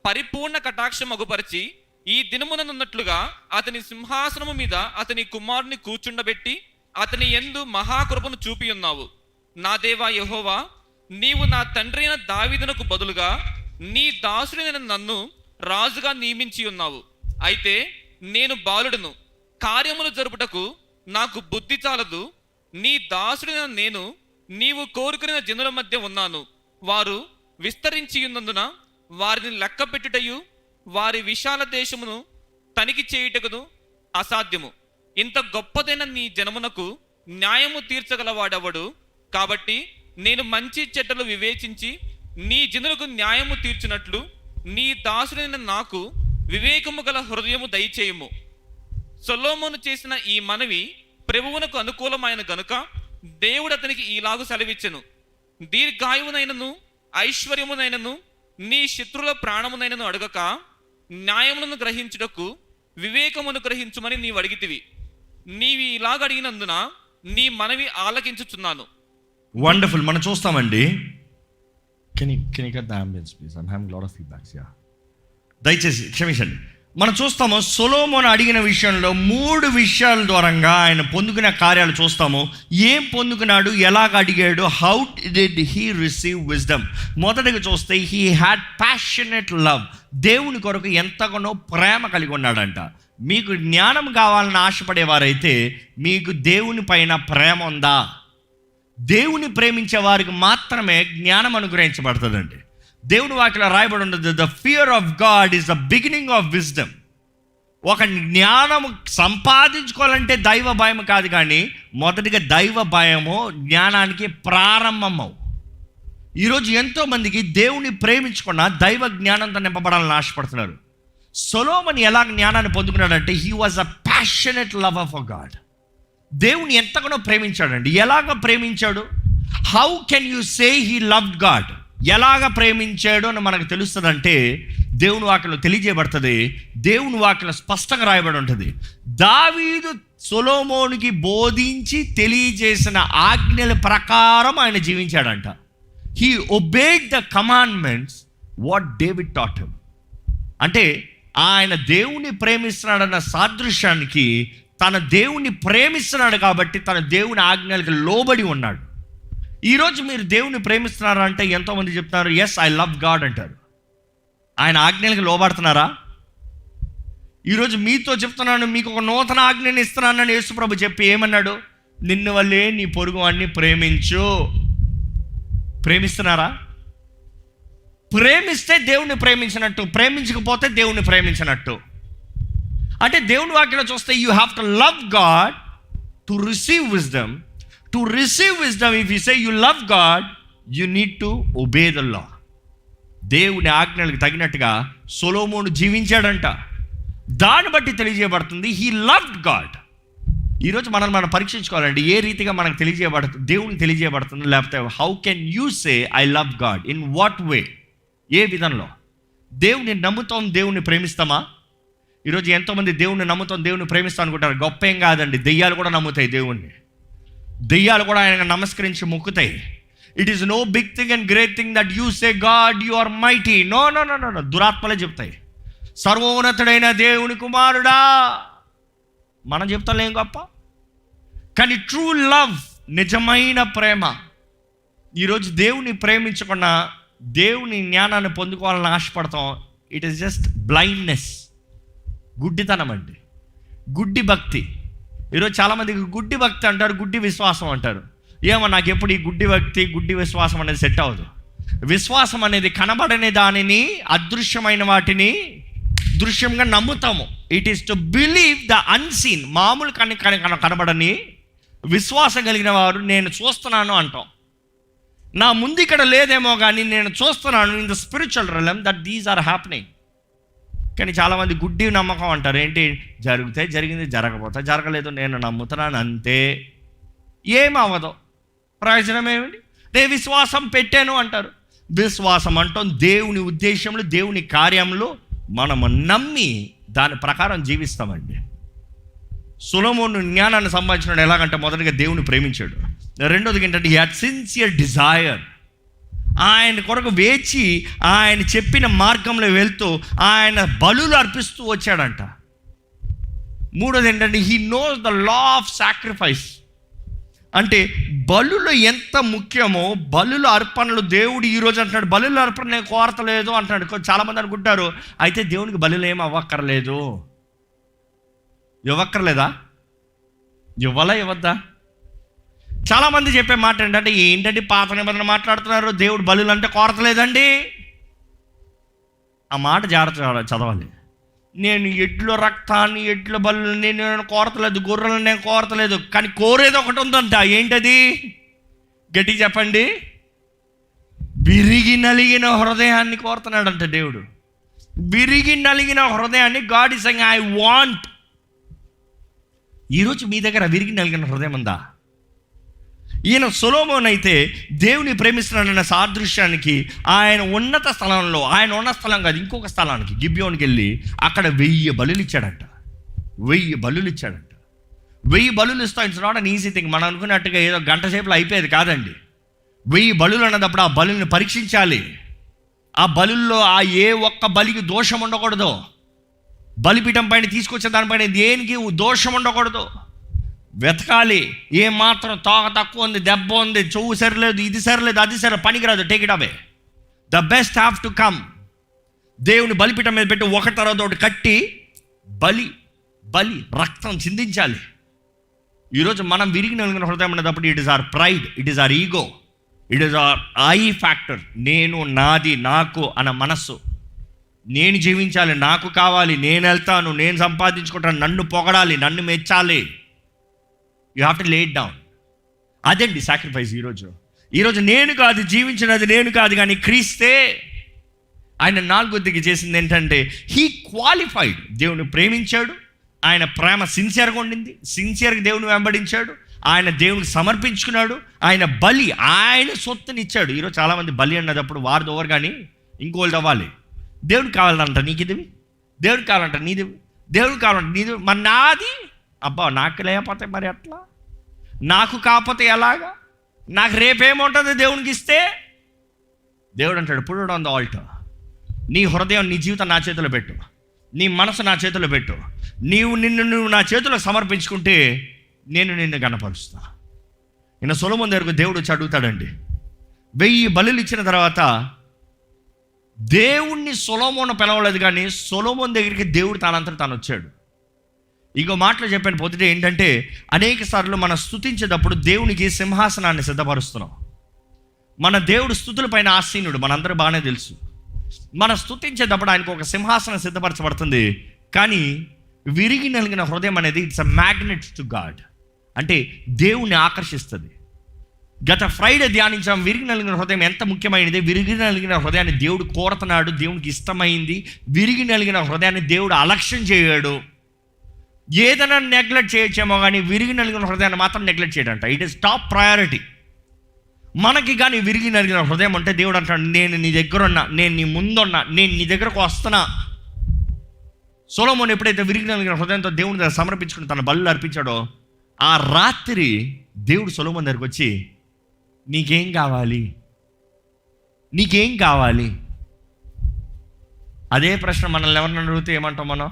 పరిపూర్ణ కటాక్షం అగుపరిచి ఈ దినముననున్నట్లుగా అతని సింహాసనము మీద అతని కుమారుని కూర్చుండబెట్టి అతని యందు మహాకృపను చూపి ఉన్నావు. నా దేవా యెహోవా, నీవు నా తండ్రి అయిన దావీదునకు బదులుగా నీ దాసుడైన నన్ను రాజుగా నియమించి ఉన్నావు. అయితే నేను బాలుడును, కార్యములు జరుపుటకు నాకు బుద్ధి చాలదు. నీ దాసుడైన నేను నీవు కోరుకున్న జనుల మధ్య ఉన్నాను. వారు విస్తరించి ఉన్నందున వారిని లెక్క పెట్టుటయు వారి విశాల దేశమును తనిఖీ చేయుటకును అసాధ్యము. ఇంత గొప్పదైన నీ జనమునకు న్యాయము తీర్చగలవాడెవడు? కాబట్టి నేను మంచి చెడ్డలు వివేచించి నీ జనులకు న్యాయము తీర్చినట్లు నీ దాసుడైన నాకు వివేకము గల హృదయము దయచేయుము. సొలొమోను చేసిన ఈ మనవి ప్రభువునకు అనుకూలమైన గనుక దేవుడు అతనికి ఈలాగు సెలవిచ్చెను, దీర్ఘాయువునైనను ఐశ్వర్యమునైనను నీ శత్రుల ప్రాణమునైనను అడగక న్యాయములను గ్రహించుటకు వివేకమును గ్రహించుమని నీవు అడిగితివి. నీవి ఇలాగ అడిగినందున నీ మనవి ఆలకించుచున్నాను. వండర్ఫుల్. మనం చూస్తామండి. Can you get the ambience please? I am having lot of feedbacks. Yeah, దయచేసి క్షమించండి. మనం చూస్తాము సొలొమోను అడిగిన విషయంలో 3 విషయాల ద్వారంగా ఆయన పొందుకునే కార్యాలు చూస్తాము. ఏం పొందుకున్నాడు, ఎలాగ అడిగాడు, how did he receive wisdom. మొదటిగా చూస్తే హీ హ్యాడ్ ప్యాషనెట్ లవ్. దేవుని కొరకు ఎంతగానో ప్రేమ కలిగి ఉన్నాడంట. మీకు జ్ఞానం కావాలని ఆశపడేవారైతే మీకు దేవుని పైన ప్రేమ ఉందా? దేవుని ప్రేమించే వారికి మాత్రమే జ్ఞానం అనుగ్రహించబడుతుందండి. దేవుని వాక్యంలో రాయబడి ఉండదు, the fear of God is the beginning of wisdom. ఒక జ్ఞానం సంపాదించుకోవాలంటే దైవ భయం కాదు, కానీ మొదటిగా దైవ భయము జ్ఞానానికి ప్రారంభము. ఈరోజు ఎంతోమందికి దేవుని ప్రేమించకుండా దైవ జ్ఞానంతో నింపబడాలని ఆశపడుతున్నారు. సొలొమోన్ ఎలా జ్ఞానాన్ని పొందుకున్నాడంటే he was a passionate lover for God. దేవుని ఎంతగానో ప్రేమించాడండి. ఎలాగ ప్రేమించాడు? How can you say he loved God? ఎలాగ ప్రేమించాడు అని మనకు తెలుస్తుందంటే దేవుని వాక్యంలో తెలియజేయబడుతుంది. దేవుని వాక్యంలో స్పష్టంగా రాయబడి ఉంటుంది. దావీదు సొలొమోనుకి బోధించి తెలియజేసిన ఆజ్ఞల ప్రకారం ఆయన జీవించాడంట. He obeyed the commandments what David taught him. అంటే ఆయన దేవుని ప్రేమిస్తున్నాడన్న సాదృశ్యానికి తన దేవుని ప్రేమిస్తున్నాడు కాబట్టి తన దేవుని ఆజ్ఞలకు లోబడి ఉన్నాడు. ఈరోజు మీరు దేవుని ప్రేమిస్తున్నారా అంటే ఎంతోమంది చెప్తున్నారు ఎస్ ఐ లవ్ గాడ్ అంటారు. ఆయన ఆజ్ఞలకు లోబడుతున్నారా? ఈరోజు మీతో చెప్తున్నాను, మీకు ఒక నూతన ఆజ్ఞని ఇస్తున్నానని యేసుప్రభు చెప్పి ఏమన్నాడు? నిన్ను వల్లే నీ పొరుగు వాడిని ప్రేమించు. ప్రేమిస్తున్నారా? ప్రేమిస్తే దేవుని ప్రేమించినట్టు, ప్రేమించకపోతే దేవుని ప్రేమించినట్టు. అంటే దేవుని వాక్యంలో చూస్తే you have to love God to receive wisdom. To receive wisdom if you say you love God you need to obey the law. దేవుని ఆజ్ఞలకు తగినట్టుగా సొలొమోను జీవించాడంట. దాన్ని బట్టి తెలియజేయబడుతుంది హీ లవ్డ్ గాడ్. ఈరోజు మనం పరీక్షించుకోవాలండి, ఏ రీతిగా మనకు తెలియజేయబడుతుంది, దేవునికి తెలియజేయబడుతుంది. లేకపోతే how can you say I love God? In what way? ఏ విధంలో? దేవుని నమ్ముతాం, దేవుని ప్రేమిస్తామా? ఈరోజు ఎంతోమంది దేవుని నమ్ముతాం, దేవుని ప్రేమిస్తాం అనుకుంటారు. గొప్ప ఏం కాదండి, దెయ్యాలు కూడా నమ్ముతాయి దేవుణ్ణి. దెయ్యాలు కూడా ఆయన నమస్కరించి మొక్కుతాయి. It is no big thing and great thing that you say God you are mighty. No no no no. దురాత్మలే చెప్తాయి సర్వోన్నతుడైన దేవుని కుమారుడా. మనం చెప్తాం గొప్ప. కానీ ట్రూ లవ్, నిజమైన ప్రేమ, ఈరోజు దేవుని ప్రేమించకుండా దేవుని జ్ఞానాన్ని పొందుకోవాలని ఆశపడతాం. ఇట్ ఈస్ జస్ట్ బ్లైండ్నెస్, గుడ్డితనం అండి, గుడ్డి భక్తి. ఈరోజు చాలామందికి గుడ్డి భక్తి అంటారు, గుడ్డి విశ్వాసం అంటారు. ఏమో నాకు ఎప్పుడు ఈ గుడ్డి భక్తి, గుడ్డి విశ్వాసం అనేది సెట్ అవ్వదు. విశ్వాసం అనేది కనబడని దానిని, అదృశ్యమైన వాటిని దృశ్యంగా నమ్ముతాము. It is to believe the unseen. మామూలు కనబడని విశ్వాసం కలిగిన వారు నేను చూస్తున్నాను అంటాం. నా ముందు ఇక్కడ లేదేమో కానీ నేను చూస్తున్నాను in the spiritual realm that these are happening. కానీ చాలామంది గుడ్డి నమ్మకం అంటారు. ఏంటి? జరిగితే జరిగింది, జరగకపోతే జరగలేదు, నేను నమ్ముతున్నాను అంతే. ఏమవ్వదు, ప్రయోజనం ఏమిటి? నేను విశ్వాసం పెట్టాను అంటారు. విశ్వాసం అంటాం దేవుని ఉద్దేశంలో, దేవుని కార్యంలో మనము నమ్మి దాని ప్రకారం జీవిస్తామండి. సొలొమోను జ్ఞానాన్ని సంపాదించినాడు ఎలాగంటే మొదటిగా దేవుని ప్రేమించాడు. రెండోది ఏంటంటే హీ హ్యాడ్ సిన్సియర్ డిజైర్. ఆయన కొరకు వేచి ఆయన చెప్పిన మార్గంలో వెళ్తూ ఆయన బలులు అర్పిస్తూ వచ్చాడంట. మూడోది ఏంటంటే he knows the law of sacrifice. అంటే బలులు ఎంత ముఖ్యమో, బలుల అర్పణలు దేవుడు ఈరోజు అంటున్నాడు బలుల అర్పణ నేను కోరతలేదు అంటున్నాడు. చాలామంది అనుకుంటారు అయితే దేవునికి బలులు ఏం అవ్వక్కర్లేదు. ఇవ్వక్కర్లేదా? ఇవ్వద్దా? చాలామంది చెప్పే మాట ఏంటంటే పాత నిబంధన మాట్లాడుతున్నారు, దేవుడు బలులు అంటే కోరతలేదండి. ఆ మాట జాగ్రత్త చదవాలి. నేను ఎడ్ల రక్తాన్ని, ఎడ్ల బలులు నేను కోరతలేదు, గొర్రెలను నేను కోరతలేదు, కానీ కోరేది ఒకటి ఉందంట. ఏంటది? గట్టి చెప్పండి. విరిగి నలిగిన హృదయాన్ని కోరుతున్నాడంట దేవుడు. విరిగి నలిగిన హృదయాన్ని God is saying I want. ఈరోజు మీ దగ్గర విరిగి నలిగిన హృదయం ఉందా? ఈయన సొలొమోన్ అయితే దేవుని ప్రేమిస్తున్నాడన్న సాదృశ్యానికి ఆయన ఉన్నత స్థలంలో, ఆయన ఉన్న స్థలం కాదు ఇంకొక స్థలానికి గిబియోనికి వెళ్ళి అక్కడ 1000 బలులు ఇచ్చాడంట. 1000 బలులు ఇచ్చాడంట. 1000 బలులు ఇస్తాం. It's not an easy thing. మనం అనుకున్నట్టుగా ఏదో గంట సేపులో అయిపోయేది కాదండి. 1000 బలులు అన్నప్పుడు ఆ బలుల్ని పరీక్షించాలి. ఆ బలుల్లో ఆ ఏ ఒక్క బలికి దోషం ఉండకూడదు. బలిపీఠం పైన తీసుకొచ్చే దానిపైన దేనికి దోషం ఉండకూడదు. వెతకాలి. ఏ మాత్రం తోక తక్కువ ఉంది, దెబ్బ ఉంది, చెవు సరిలేదు, ఇది సరిలేదు, అది సరే, పనికిరాదు, take it away. The best have to come. దేవుని బలిపీఠం మీద పెట్టి ఒకటి తర్వాత ఒకటి కట్టి బలి రక్తం చిందించాలి. ఈరోజు మనం విరిగి నలిగిన హృదయం అనేటప్పుడు it is our pride, it is our ego, it is our I factor. నేను, నాది, నాకు అన్న మనస్సు. నేను జీవించాలి, నాకు కావాలి, నేను వెళ్తాను, నేను సంపాదించుకుంటాను, నన్ను పొగడాలి, నన్ను మెచ్చాలి. యూ హ్యావ్ టు లే ఇట్ డౌన్. అదండి సాక్రిఫైస్. ఈరోజు నేను కాదు జీవించినది, నేను కాదు కానీ క్రీస్తే. ఆయన 4వ చేసింది ఏంటంటే హీ క్వాలిఫైడ్. దేవుని ప్రేమించాడు, ఆయన ప్రేమ సిన్సియర్గా ఉండింది, సిన్సియర్గా దేవుని వెంబడించాడు, ఆయన దేవునికి సమర్పించుకున్నాడు, ఆయన బలి, ఆయన సొత్తుని ఇచ్చాడు. ఈరోజు చాలామంది బలి అన్నదప్పుడు వారిది ఓవర్ కానీ ఇంకోళ్ళు అవ్వాలి. దేవుడికి కావాలంట నీకు ఇది, దేవుడికి కావాలంట నీది, దేవుడికి కావాలంట నీది. మరి నాది అబ్బా నాకు లేకపోతే మరి ఎట్లా, నాకు కాకపోతే ఎలాగా, నాకు రేపేముంటుంది దేవునికి ఇస్తే. దేవుడు అంటాడు put it on the altar. నీ హృదయం, నీ జీవితం నా చేతిలో పెట్టు, నీ మనసు నా చేతిలో పెట్టు. నిన్ను నా చేతిలో సమర్పించుకుంటే నేను నిన్ను గణపరుస్తా. నిన్న సొలొమోను దగ్గరకు దేవుడు వచ్చి అడుగుతాడండి. 1000 బలులు ఇచ్చిన తర్వాత దేవుణ్ణి సొలొమోను పిలవలేదు, కానీ సొలొమోను దగ్గరికి దేవుడు తానంతట తాను వచ్చాడు. ఇంకో మాటలు చెప్పాను పొద్దుటే ఏంటంటే, అనేక సార్లు మనం స్తుతించేటప్పుడు దేవునికి సింహాసనాన్ని సిద్ధపరుస్తున్నాం. మన దేవుడు స్తుతుల పైన ఆసీనుడు, మనందరూ బాగానే తెలుసు. మనం స్తుతించేటప్పుడు ఆయనకు ఒక సింహాసనం సిద్ధపరచబడుతుంది. కానీ విరిగి నలిగిన హృదయం అనేది it's a magnet to God, అంటే దేవుణ్ణి ఆకర్షిస్తుంది. గత ఫ్రైడే ధ్యానించాం విరిగి నలిగిన హృదయం ఎంత ముఖ్యమైనది. విరిగి నలిగిన హృదయాన్ని దేవుడు కోరుతున్నాడు, దేవునికి ఇష్టమైంది. విరిగి నలిగిన హృదయాన్ని దేవుడు అలక్ష్యం చేయడు. ఏదైనా నెగ్లెక్ట్ చేయొచ్చేమో కానీ విరిగి నలిగిన హృదయాన్ని మాత్రం నెగ్లెక్ట్ చేయడంట. ఇట్ ఈస్ టాప్ ప్రయారిటీ మనకి. కానీ విరిగి నలిగిన హృదయం అంటే దేవుడు అంటాడు నేను నీ దగ్గర ఉన్నా, నేను నీ ముందున్నా, నేను నీ దగ్గరకు వస్తున్నా. సొలొమోను ఎప్పుడైతే విరిగి నలిగిన హృదయంతో దేవుని దగ్గర సమర్పించుకుని తన బలులు అర్పించాడో, ఆ రాత్రి దేవుడు సొలొమోను దగ్గరకు వచ్చి నీకేం కావాలి, నీకేం కావాలి. అదే ప్రశ్న మనల్ని ఎవరిని అడిగితే ఏమంటాం మనం?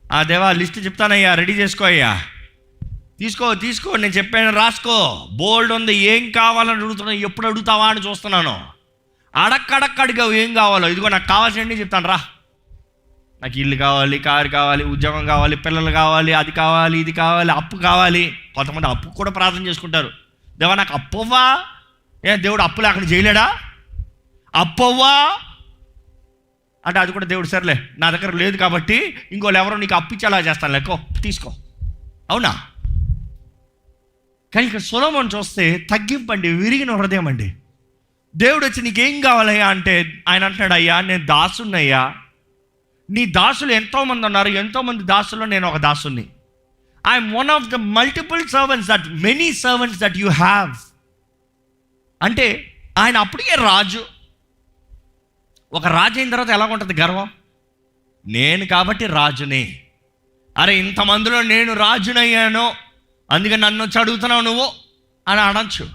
ఆ దేవా లిస్ట్ చెప్తానయ్యా, రెడీ చేసుకో అయ్యా, తీసుకో నేను చెప్పాను రాసుకో, బోల్డ్ ఉంది, ఏం కావాలని అడుగుతున్నా, ఎప్పుడు అడుగుతావా అని చూస్తున్నాను. అడక్కడక్కడిగా ఏం కావాలో, ఇదిగో నాకు కావాల్సినవి చెప్తాను రా. నాకు ఇల్లు కావాలి, కారు కావాలి, ఉద్యోగం కావాలి, పిల్లలు కావాలి, అది కావాలి, ఇది కావాలి, అప్పు కావాలి. కొంతమంది అప్పు కూడా ప్రార్థన చేసుకుంటారు. దేవా నాకు అప్పవ్వా. దేవుడు అప్పు లేకుండా చేయలేడా? అప్పవ్వా అంటే అది కూడా దేవుడు సర్లే నా దగ్గర లేదు కాబట్టి ఇంకోళ్ళు ఎవరో నీకు అప్పిచ్చేలా చేస్తాను, లెక్కో తీసుకో, అవునా? కానీ ఇక్కడ సొలొమోను చూస్తే తగ్గింపండి, విరిగిన హృదయం అండి. దేవుడు వచ్చి నీకేం కావాలయ్యా అంటే ఆయన అంటున్నాడు, అయ్యా నేను దాసున్నయ్యా, నీ దాసులు ఎంతోమంది ఉన్నారు, ఎంతోమంది దాసుల్లో నేను ఒక దాసుని. I'm one of the multiple servants that many servants that you have. అంటే ఆయన అప్పటికే రాజు. ఒక రాజు అయిన తర్వాత ఎలా ఉంటుంది గర్వం? నేను కాబట్టి రాజునే, అరే ఇంతమందిలో నేను రాజునయ్యాను అందుకని నన్ను వచ్చి అడుగుతున్నావు నువ్వు అని అనొచ్చు.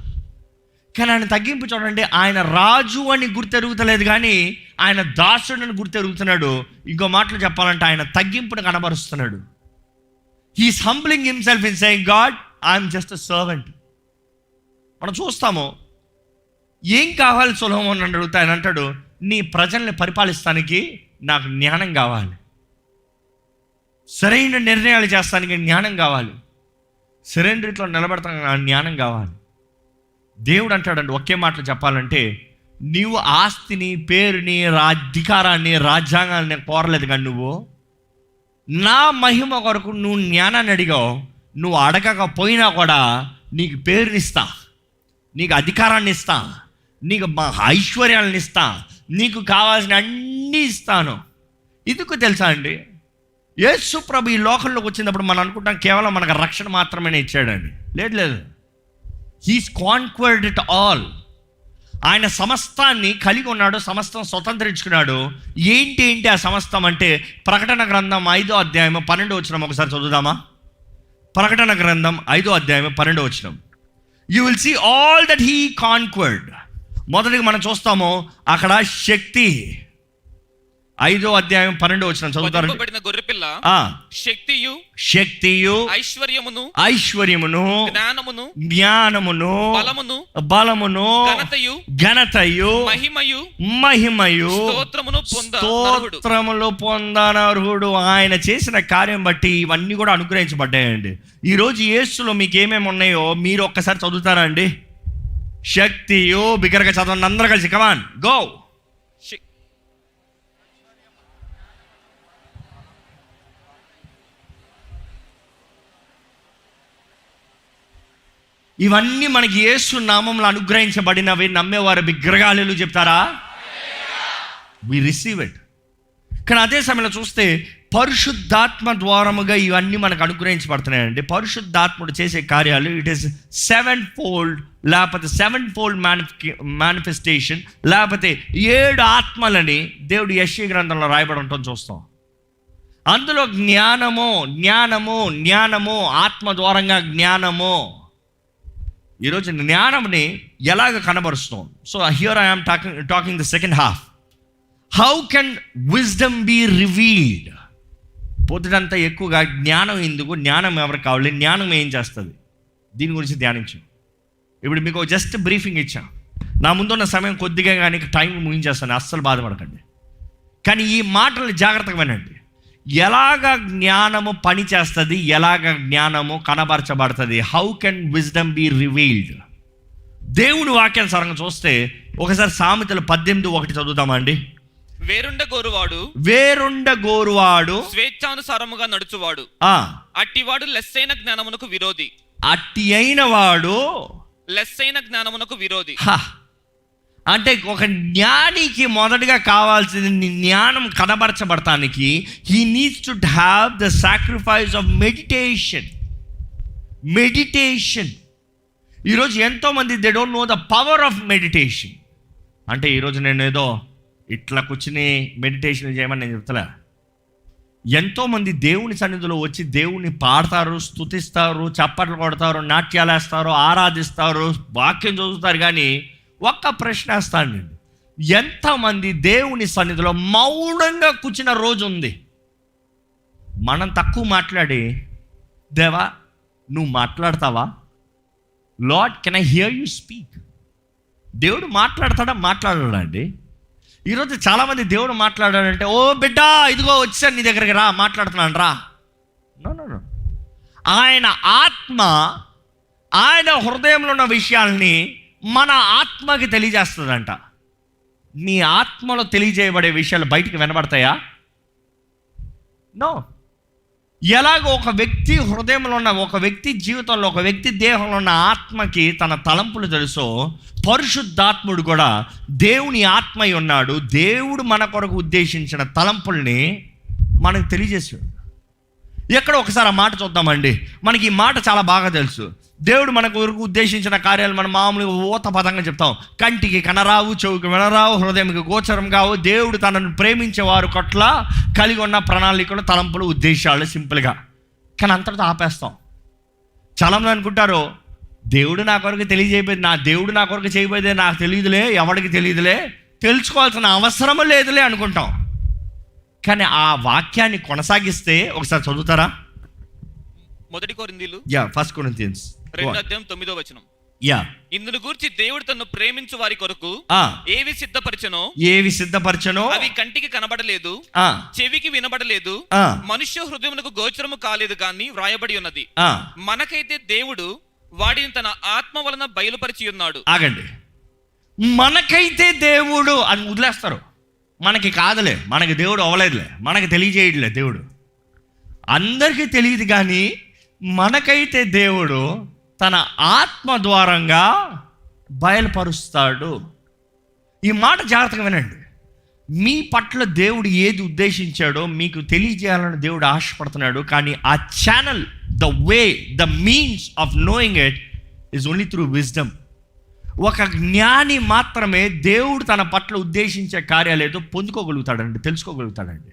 కానీ ఆయన తగ్గింపు చూడండి, ఆయన రాజు అని గుర్తెరుగుతలేదు కానీ ఆయన దాసుడని గుర్తెరుగుతున్నాడు. ఇంకో మాటలు చెప్పాలంటే ఆయన తగ్గింపును కనబరుస్తున్నాడు. He is humbling himself in saying God I'm just a servant. మనం చూస్తాము ఏం కావాలి సొలొమోను అని అడుగుతా, ఆయన అంటాడు నీ ప్రజల్ని పరిపాలిస్తానికి నాకు జ్ఞానం కావాలి, సరైన నిర్ణయాలు చేస్తానికి జ్ఞానం కావాలి, సరైన రీతిలో నిలబడతానికి నాకు జ్ఞానం కావాలి. దేవుడు అంటాడండి ఒకే మాటలు చెప్పాలంటే, నీవు ఆస్తిని, పేరుని, అధికారాన్ని, రాజ్యాంగాన్ని కోరలేదు కానీ నువ్వు నా మహిమ కొరకు నువ్వు జ్ఞానాన్ని అడిగావు. నువ్వు అడగకపోయినా కూడా నీకు పేరునిస్తా, నీకు అధికారాన్ని ఇస్తా, నీకు ఐశ్వర్యాలను ఇస్తా, నీకు కావాల్సిన అన్నీ ఇస్తాను. ఎందుకు తెలుసా అండి? యేసు ప్రభు ఈ లోకంలోకి వచ్చినప్పుడు మనం అనుకుంటాం కేవలం మనకు రక్షణ మాత్రమే ఇచ్చాడండి. లేదు, హీస్ కాన్క్వర్డ్ ఇట్ ఆల్. ఆయన సమస్తాన్ని కలిగి ఉన్నాడు, సమస్తం స్వతంత్రించుకున్నాడు. ఏంటి ఆ సమస్తం అంటే ప్రకటన గ్రంథం 5వ అధ్యాయం 12వ వచనం ఒకసారి చదువుదామా? ప్రకటన గ్రంథం 5వ అధ్యాయం 12వ వచనం. You will see all that he conquered. మొదటిగా మనం చూస్తాము అక్కడ శక్తి. 5వ అధ్యాయం 12వ వచనం చదువుతారు. గొర్రెపిల్ల శక్తియు ఐశ్వర్యమును జ్ఞానమును బలమును ఘనతయు మహిమయు స్తోత్రములు పొందనర్హుడు. ఆయన చేసిన కార్యం బట్టి ఇవన్నీ కూడా అనుగ్రహించబడ్డాయండి. ఈరోజు యేసులో మీకు ఏమేమి ఉన్నాయో మీరు ఒక్కసారి చదువుతారా అండి? శక్తియు, బిగ్గరగా చదవండి అందరూ కలిసి, కమాన్ గో. ఇవన్నీ మనకి యేసు నామంలో అనుగ్రహించబడినవి. నమ్మేవారు బిగ్గరగా హల్లెలూయా చెప్తారా? We receive it. కానీ అదే సమయంలో చూస్తే పరిశుద్ధాత్మ ద్వారముగా ఇవన్నీ మనకు అనుగ్రహించబడుతున్నాయండి. పరిశుద్ధాత్ముడు చేసే కార్యాలు ఇట్ ఈస్ 7-fold, లేకపోతే 7-fold మేనిఫెస్టేషన్, లేకపోతే 7 ఆత్మలని దేవుడు యెషయా గ్రంథంలో రాయబడి ఉండటం చూస్తాం. అందులో జ్ఞానము ఆత్మ ద్వారంగా జ్ఞానము. ఈరోజు జ్ఞానంని ఎలాగ కనబరుస్తాం? So here I am talking the second half. How can wisdom be revealed? పొద్దునంతా ఎక్కువగా జ్ఞానం ఎందుకు, జ్ఞానం ఎవరికి కావాలి, జ్ఞానం ఏం చేస్తుంది, దీని గురించి ధ్యానించాం. ఇప్పుడు మీకు జస్ట్ బ్రీఫింగ్ ఇచ్చాం. నా ముందున్న సమయం కొద్దిగా కానీ టైం ముగించేస్తాను, అస్సలు బాధపడకండి. కానీ ఈ మాటలు జాగ్రత్తగా వినండి. ఎలాగ జ్ఞానము పని చేస్తుంది, ఎలాగ జ్ఞానము కనబరచబడుతుంది. How can wisdom be revealed? దేవుని వాక్యానుసారంగా చూస్తే ఒకసారి సామెతలు 18:1 చదువుతామండి. వేరుండ గోరువాడు స్వేచ్ఛానుసారముగా నడుచువాడు, అట్టివాడు లెస్సైన జ్ఞానమునకు విరోధి. అట్టి అయిన వాడు లెస్సైన జ్ఞానమునకు విరోధి. అంటే ఒక జ్ఞానికి మొదటగా కావాల్సింది జ్ఞానం కనబరచబడటానికి he needs to have the sacrifice of meditation. ఈరోజు ఎంతోమంది they don't know the power of meditation. అంటే ఈరోజు నేను ఏదో ఇట్లా కూర్చుని మెడిటేషన్ చేయమని నేను చెప్తలే. ఎంతోమంది దేవుని సన్నిధిలో వచ్చి దేవుని పాడతారు, స్తుతిస్తారు, చప్పట్లు కొడతారు, నాట్యాలు వేస్తారు, ఆరాధిస్తారు, వాక్యం చదువుతారు. కానీ ఒక్క ప్రశ్న వేస్తాను, ఎంతమంది దేవుని సన్నిధిలో మౌనంగా కూర్చున్న రోజు ఉంది? మనం తక్కువ మాట్లాడి, దేవా నువ్వు మాట్లాడతావా, lord can I here you speak. దేవుడు మాట్లాడతాడా అండి? ఈరోజు చాలామంది దేవుడు మాట్లాడాడంటే, ఓ బిడ్డ ఇదిగో వచ్చాను నీ దగ్గరికి రా, మాట్లాడుతున్నాను రా. నో. ఆయన ఆత్మ ఆయన హృదయంలో ఉన్న విషయాల్ని మన ఆత్మకి తెలియజేస్తుందంట. నీ ఆత్మలో తెలియజేయబడే విషయాలు బయటికి వినబడతాయా? నో. ఎలాగో ఒక వ్యక్తి హృదయంలో ఉన్న, ఒక వ్యక్తి జీవితంలో, ఒక వ్యక్తి దేహంలో ఉన్న ఆత్మకి తన తలంపులు తెలుసో, పరిశుద్ధాత్ముడు కూడా దేవుని ఆత్మై ఉన్నాడు. దేవుడు మన కొరకు ఉద్దేశించిన తలంపుల్ని మనకు తెలియజేసాడు. ఎక్కడ ఒకసారి ఆ మాట చూద్దామండి. మనకి ఈ మాట చాలా బాగా తెలుసు. దేవుడు మన కొరకు ఉద్దేశించిన కార్యాలు మనం మామూలుగా ఊత పదంగా చెప్తాం. కంటికి కనరావు, చెవుకి వినరావు, హృదయంకి గోచరం కావు. దేవుడు తనను ప్రేమించేవారు కొట్ల కలిగి ఉన్న ప్రణాళికలు, తలంపులు, ఉద్దేశాలు సింపుల్గా. కానీ అంతటితో ఆపేస్తాం. చాలామంది అనుకుంటారు, దేవుడు నా కొరకు తెలియజేయబోయేది, నా దేవుడు నా కొరకు చేయబోయేదే నాకు తెలియదులే, ఎవరికి తెలియదులే, తెలుసుకోవాల్సిన అవసరం లేదులే అనుకుంటాం. కానీ ఆ వాక్యాన్ని కొనసాగిస్తే ఒకసారి చదువుతారా? 1 కొరింథీయులు 1 Corinthians 2:9 ఇందును గూర్చి దేవుడు తన్ను ప్రేమించు వారి కొరకు ఏవి సిద్ధపరచనో అవి కంటికి కనబడలేదు, చెవికి వినబడలేదు, మనుష్య హృదయమునకు గోచరము కాలేదు కానీ వ్రాయబడి ఉన్నది. మనకైతే దేవుడు వాడిని తన ఆత్మ వలన బయలుపరిచి ఉన్నాడు. ఆగండి. మనకైతే దేవుడు అని వదిలేస్తారు. మనకి కాదులే, మనకి దేవుడు అవ్వలేదులే, మనకి తెలియజేయట్లే దేవుడు. అందరికీ తెలియదు కానీ మనకైతే దేవుడు తన ఆత్మ ద్వారంగా బయలుపరుస్తాడు. ఈ మాట జాగ్రత్తగా వినండి. మీ పట్ల దేవుడు ఏది ఉద్దేశించాడో మీకు తెలియజేయాలని దేవుడు ఆశపడుతున్నాడు. కానీ ఆ channel, the way, the means of knowing it is only through wisdom. ఒక జ్ఞాని మాత్రమే దేవుడు తన పట్ల ఉద్దేశించే కార్యాలు ఏదో పొందుకోగలుగుతాడండి, తెలుసుకోగలుగుతాడండి.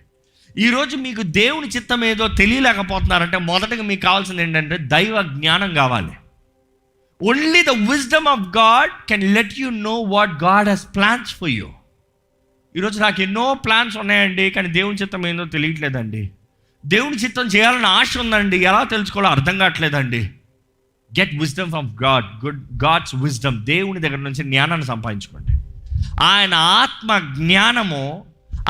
ఈరోజు మీకు దేవుని చిత్తం ఏదో తెలియలేకపోతున్నారంటే మొదటగా మీకు కావాల్సింది ఏంటంటే దైవ జ్ఞానం కావాలి. Only the wisdom of God can let you know what God his plans for you. ఈరోజు నాకు ఎన్నో ప్లాన్స్ ఉన్నాయండి, కానీ దేవుని చిత్తం ఏందో తెలియట్లేదండి. దేవుని చిత్తం చేయాలని ఆశ ఉందండి, ఎలా తెలుసుకోవాలో అర్థం కావట్లేదండి. Get wisdom from God, God's wisdom. దేవుని దగ్గర నుంచి జ్ఞానాన్ని సంపాదించుకోండి. ఆయన ఆత్మ జ్ఞానము,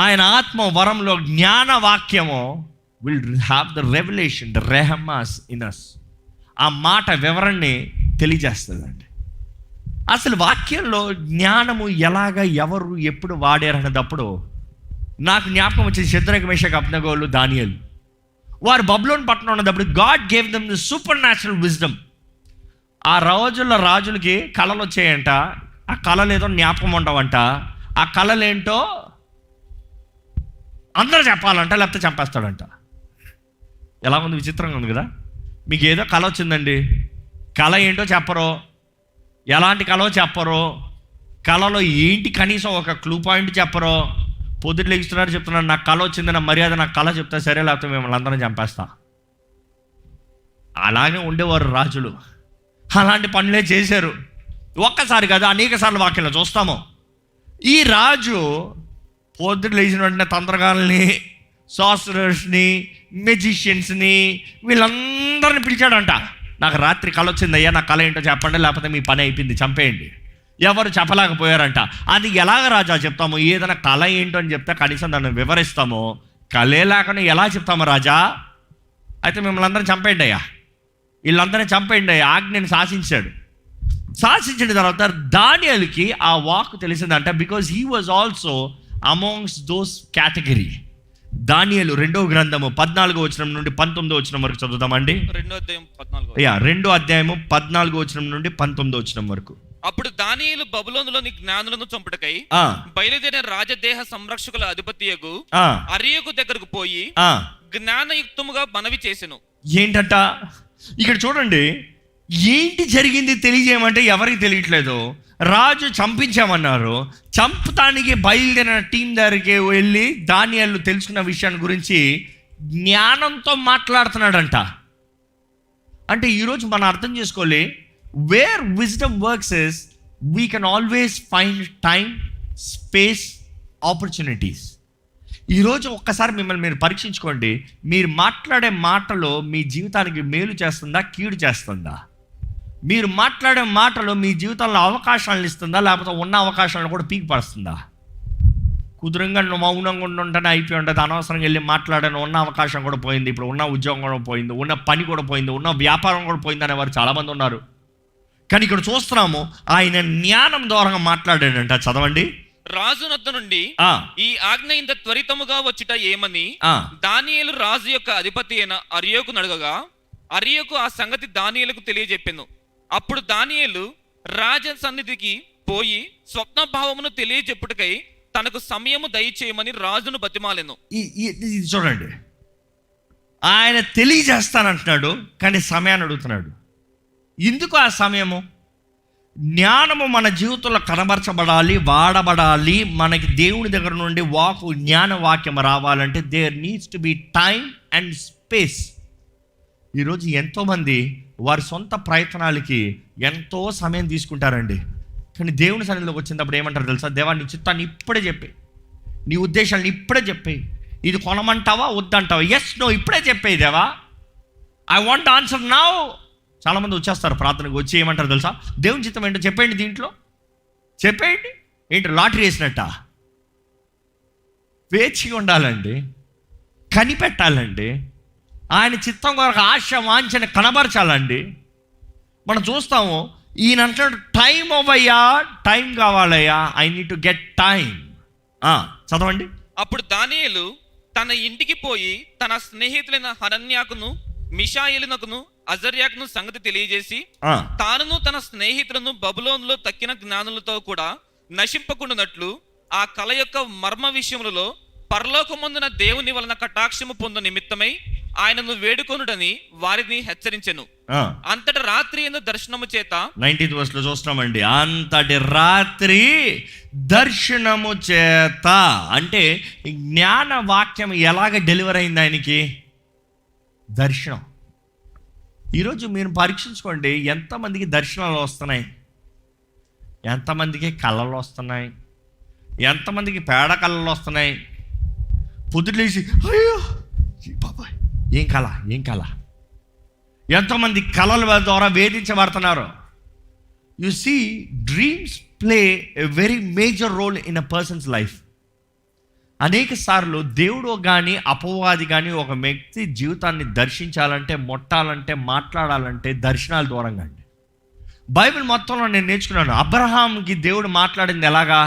ఆయన ఆత్మ వరంలో జ్ఞాన వాక్యము will have the revolution, the rhemas in us. ఆ మాట వివరణని తెలియజేస్తుందండి. అసలు వాక్యంలో జ్ఞానము ఎలాగ, ఎవరు, ఎప్పుడు వాడారనేటప్పుడు నాకు జ్ఞాపకం వచ్చింది. శద్రక్ మేషక్ అబ్దెనగోలు, దానియేలు వారు బబులోను పట్టణం ఉన్నప్పుడు God gave them the super natural wisdom. ఆ రోజుల్లో రాజులకి కళలు వచ్చాయంట. ఆ కళలు ఏదో జ్ఞాపకం ఉండవంట. ఆ కళలు ఏంటో అందరూ చెప్పాలంట, లేకపోతే చంపేస్తాడంట. ఎలా ఉంది, విచిత్రంగా ఉంది కదా. మీకు ఏదో కళ వచ్చిందండి, కళ ఏంటో చెప్పరు, ఎలాంటి కళో చెప్పరు, కళలో ఏంటి కనీసం ఒక క్లూ పాయింట్ చెప్పరు. పొద్దుట లెగిస్తున్నారు, చెప్తున్నారు నాకు కళ వచ్చింది, నా మర్యాద నాకు కళ చెప్తా, సరే లేకపోతే మిమ్మల్ని అందరం చంపేస్తా. అలాగే ఉండేవారు రాజులు, అలాంటి పనులే చేశారు. ఒక్కసారి కదా, అనేక సార్లు వాక్యంలో చూస్తాము. ఈ రాజు పొద్దుట లేచిన వెంటనే తంత్రగాల్ని, సార్సరర్స్ని, మెజిషియన్స్ని, వీళ్ళందరిని పిలిచాడంట. నాకు రాత్రి కళ వచ్చిందయ్యా, నా కళ ఏంటో చెప్పండి, లేకపోతే మీ పని అయిపోయింది, చంపేయండి. ఎవరు చెప్పలేకపోయారంట. అది ఎలాగ రాజా చెప్తాము? ఏదైనా కళ ఏంటో అని చెప్తే కనీసం దాన్ని వివరిస్తాము, కళే లేకుండా ఎలా చెప్తాము రాజా? అయితే మిమ్మల్ని అందరం చంపేయండి అయ్యా, వీళ్ళందరినీ చంపేయండి అయ్యా, ఆజ్ఞని శాసించాడు. శాసించిన తర్వాత దానియేలుకి ఆ వాక్ తెలిసిందంట, because he was also amongst those category. దానియేలు 2వ గ్రంథము 14వ వచనం నుండి 19వ వచనం వరకు చదువుతామండి. 2వ అధ్యాయం 14. 2వ అధ్యాయము 14వ వచనం నుండి 19వ వచనం వరకు. అప్పుడు దానియేలు బబులోనులోని జ్ఞానులను చంపుటకై బయలుదేరిన రాజదేహ సంరక్షకుల అధిపతియగు అరియకు దగ్గరకు పోయి జ్ఞానయుక్తముగా మనవి చేసెను. ఏంటంట ఇక్కడ చూడండి, ఏంటి జరిగింది తెలియజేయమంటే ఎవరికి తెలియట్లేదు. రాజు చంపించామన్నారు, చంపటానికి బయలుదేరిన టీం దగ్గరికి వెళ్ళి దానియేలు తెలుసుకున్న విషయాన్ని గురించి జ్ఞానంతో మాట్లాడుతున్నాడంట. అంటే ఈరోజు మనం అర్థం చేసుకోవాలి, where wisdom works is we can always find time, space, opportunities. ఈరోజు ఒక్కసారి మిమ్మల్ని మీరు పరీక్షించుకోండి, మీరు మాట్లాడే మాటలో మీ జీవితానికి మేలు చేస్తుందా, కీడు చేస్తుందా? మీరు మాట్లాడే మాటలు మీ జీవితంలో అవకాశాలను ఇస్తుందా, లేకపోతే ఉన్న అవకాశాలను కూడా పీకి పడుతుందా? కుదురంగా మౌనంగా ఉంటుంటేనే అయిపోయి ఉంటుంది, అనవసరంగా వెళ్ళి మాట్లాడాను, ఉన్న అవకాశం కూడా పోయింది, ఇప్పుడు ఉన్న ఉద్యోగం కూడా పోయింది, ఉన్న పని కూడా పోయింది, ఉన్న వ్యాపారం కూడా పోయింది అనేవారు చాలామంది ఉన్నారు. కానీ ఇక్కడ చూస్తున్నాము, ఆయన జ్ఞానం ద్వారా మాట్లాడాడంట. చదవండి. రాజు నద్ద నుండి ఈ ఆజ్ఞ ఇంత త్వరితముగా వచ్చుట ఏమని దానియేలు రాజు యొక్క అధిపతి అయిన అర్యోకు నడగగా, అర్యోకు ఆ సంగతి దానియేలుకు తెలియజెప్పెను. అప్పుడు దానియేలు రాజ సన్నిధికి పోయి స్వప్న భావమును తెలియజెప్పుటకై తనకు సమయము దయచేయమని రాజును బతిమాలెను. ఇది చూడండి, ఆయన తెలియజేస్తానంటున్నాడు, కానీ సమయాన్ని అడుగుతున్నాడు. ఎందుకు ఆ సమయము? జ్ఞానము మన జీవితంలో కనబరచబడాలి, వాడబడాలి. మనకి దేవుని దగ్గర నుండి జ్ఞాన వాక్యం రావాలంటే there needs to be time and space. ఈరోజు ఎంతోమంది వారి సొంత ప్రయత్నాలకి ఎంతో సమయం తీసుకుంటారండి. కానీ దేవుని సన్నిధిలోకి వచ్చినప్పుడు ఏమంటారు తెలుసా? దేవా, నీ చిత్తాన్ని ఇప్పుడే చెప్పే, నీ ఉద్దేశాలను ఇప్పుడే చెప్పే, ఇది కొనమంటావా వద్దంటావా? ఎస్ నో ఇప్పుడే చెప్పే దేవా, ఐ వాంట్ ఆన్సర్ నౌ. చాలామంది వచ్చేస్తారు ప్రార్థనకు, వచ్చి ఏమంటారు తెలుసా? దేవుని చిత్తం ఏంటో చెప్పండి, దీంట్లో చెప్పేయండి. ఏంటో లాటరీ వేసినట్ట? వేచిగా ఉండాలండి, కనిపెట్టాలండి, ఆయన చిత్తం కొరకు ఆశ వాంఛని కనబరచాలండి. మనం చూస్తాము, ఈయన అంటాడు టైం అవ్వయ్యా, టైం కావాలయ్యా, I need to get time. చదవండి. అప్పుడు దానియేలు తన ఇంటికి పోయి తన స్నేహితులైన హనన్యాకును, మిషాయేలునకును, అజర్యాకును సంగతి తెలియజేసి తానును తన స్నేహితులను బబులోనులో తక్కిన జ్ఞానులతో కూడా నశింపకుండానట్లు ఆ కళ యొక్క మర్మ విషయములలో పరలోకమందున దేవుని వలన కటాక్షము పొందు నిమిత్తమై ఆయనను వేడుకొనుడని వారిని హెచ్చరించెను. అంతటి రాత్రి ఎందు దర్శనము చేత 19th verse చూస్తున్నామండి. అంతటి రాత్రి దర్శనము చేత అంటే జ్ఞాన వాక్యం ఎలాగ డెలివర్ అయింది ఆయనకి? దర్శనం. ఈరోజు మీరు పరీక్షించుకోండి, ఎంతమందికి దర్శనాలు వస్తున్నాయి, ఎంతమందికి కళలు వస్తున్నాయి, ఎంతమందికి పేడ కళలు వస్తున్నాయి. పొద్దులేసి అయ్యో బాబాయ్ ఏం కళ, ఏం కళ. ఎంతోమంది కళల ద్వారా వేధించబడుతున్నారు. You see, dreams play a very major role in a person's life. అనేక సార్లు దేవుడు కానీ అపవాది కానీ ఒక వ్యక్తి జీవితాన్ని దర్శించాలంటే, మొట్టాలంటే, మాట్లాడాలంటే దర్శనాల దూరంగా అండి. బైబిల్ మొత్తంలో నేను నేర్చుకున్నాను, అబ్రహాంకి దేవుడు మాట్లాడింది ఎలాగా?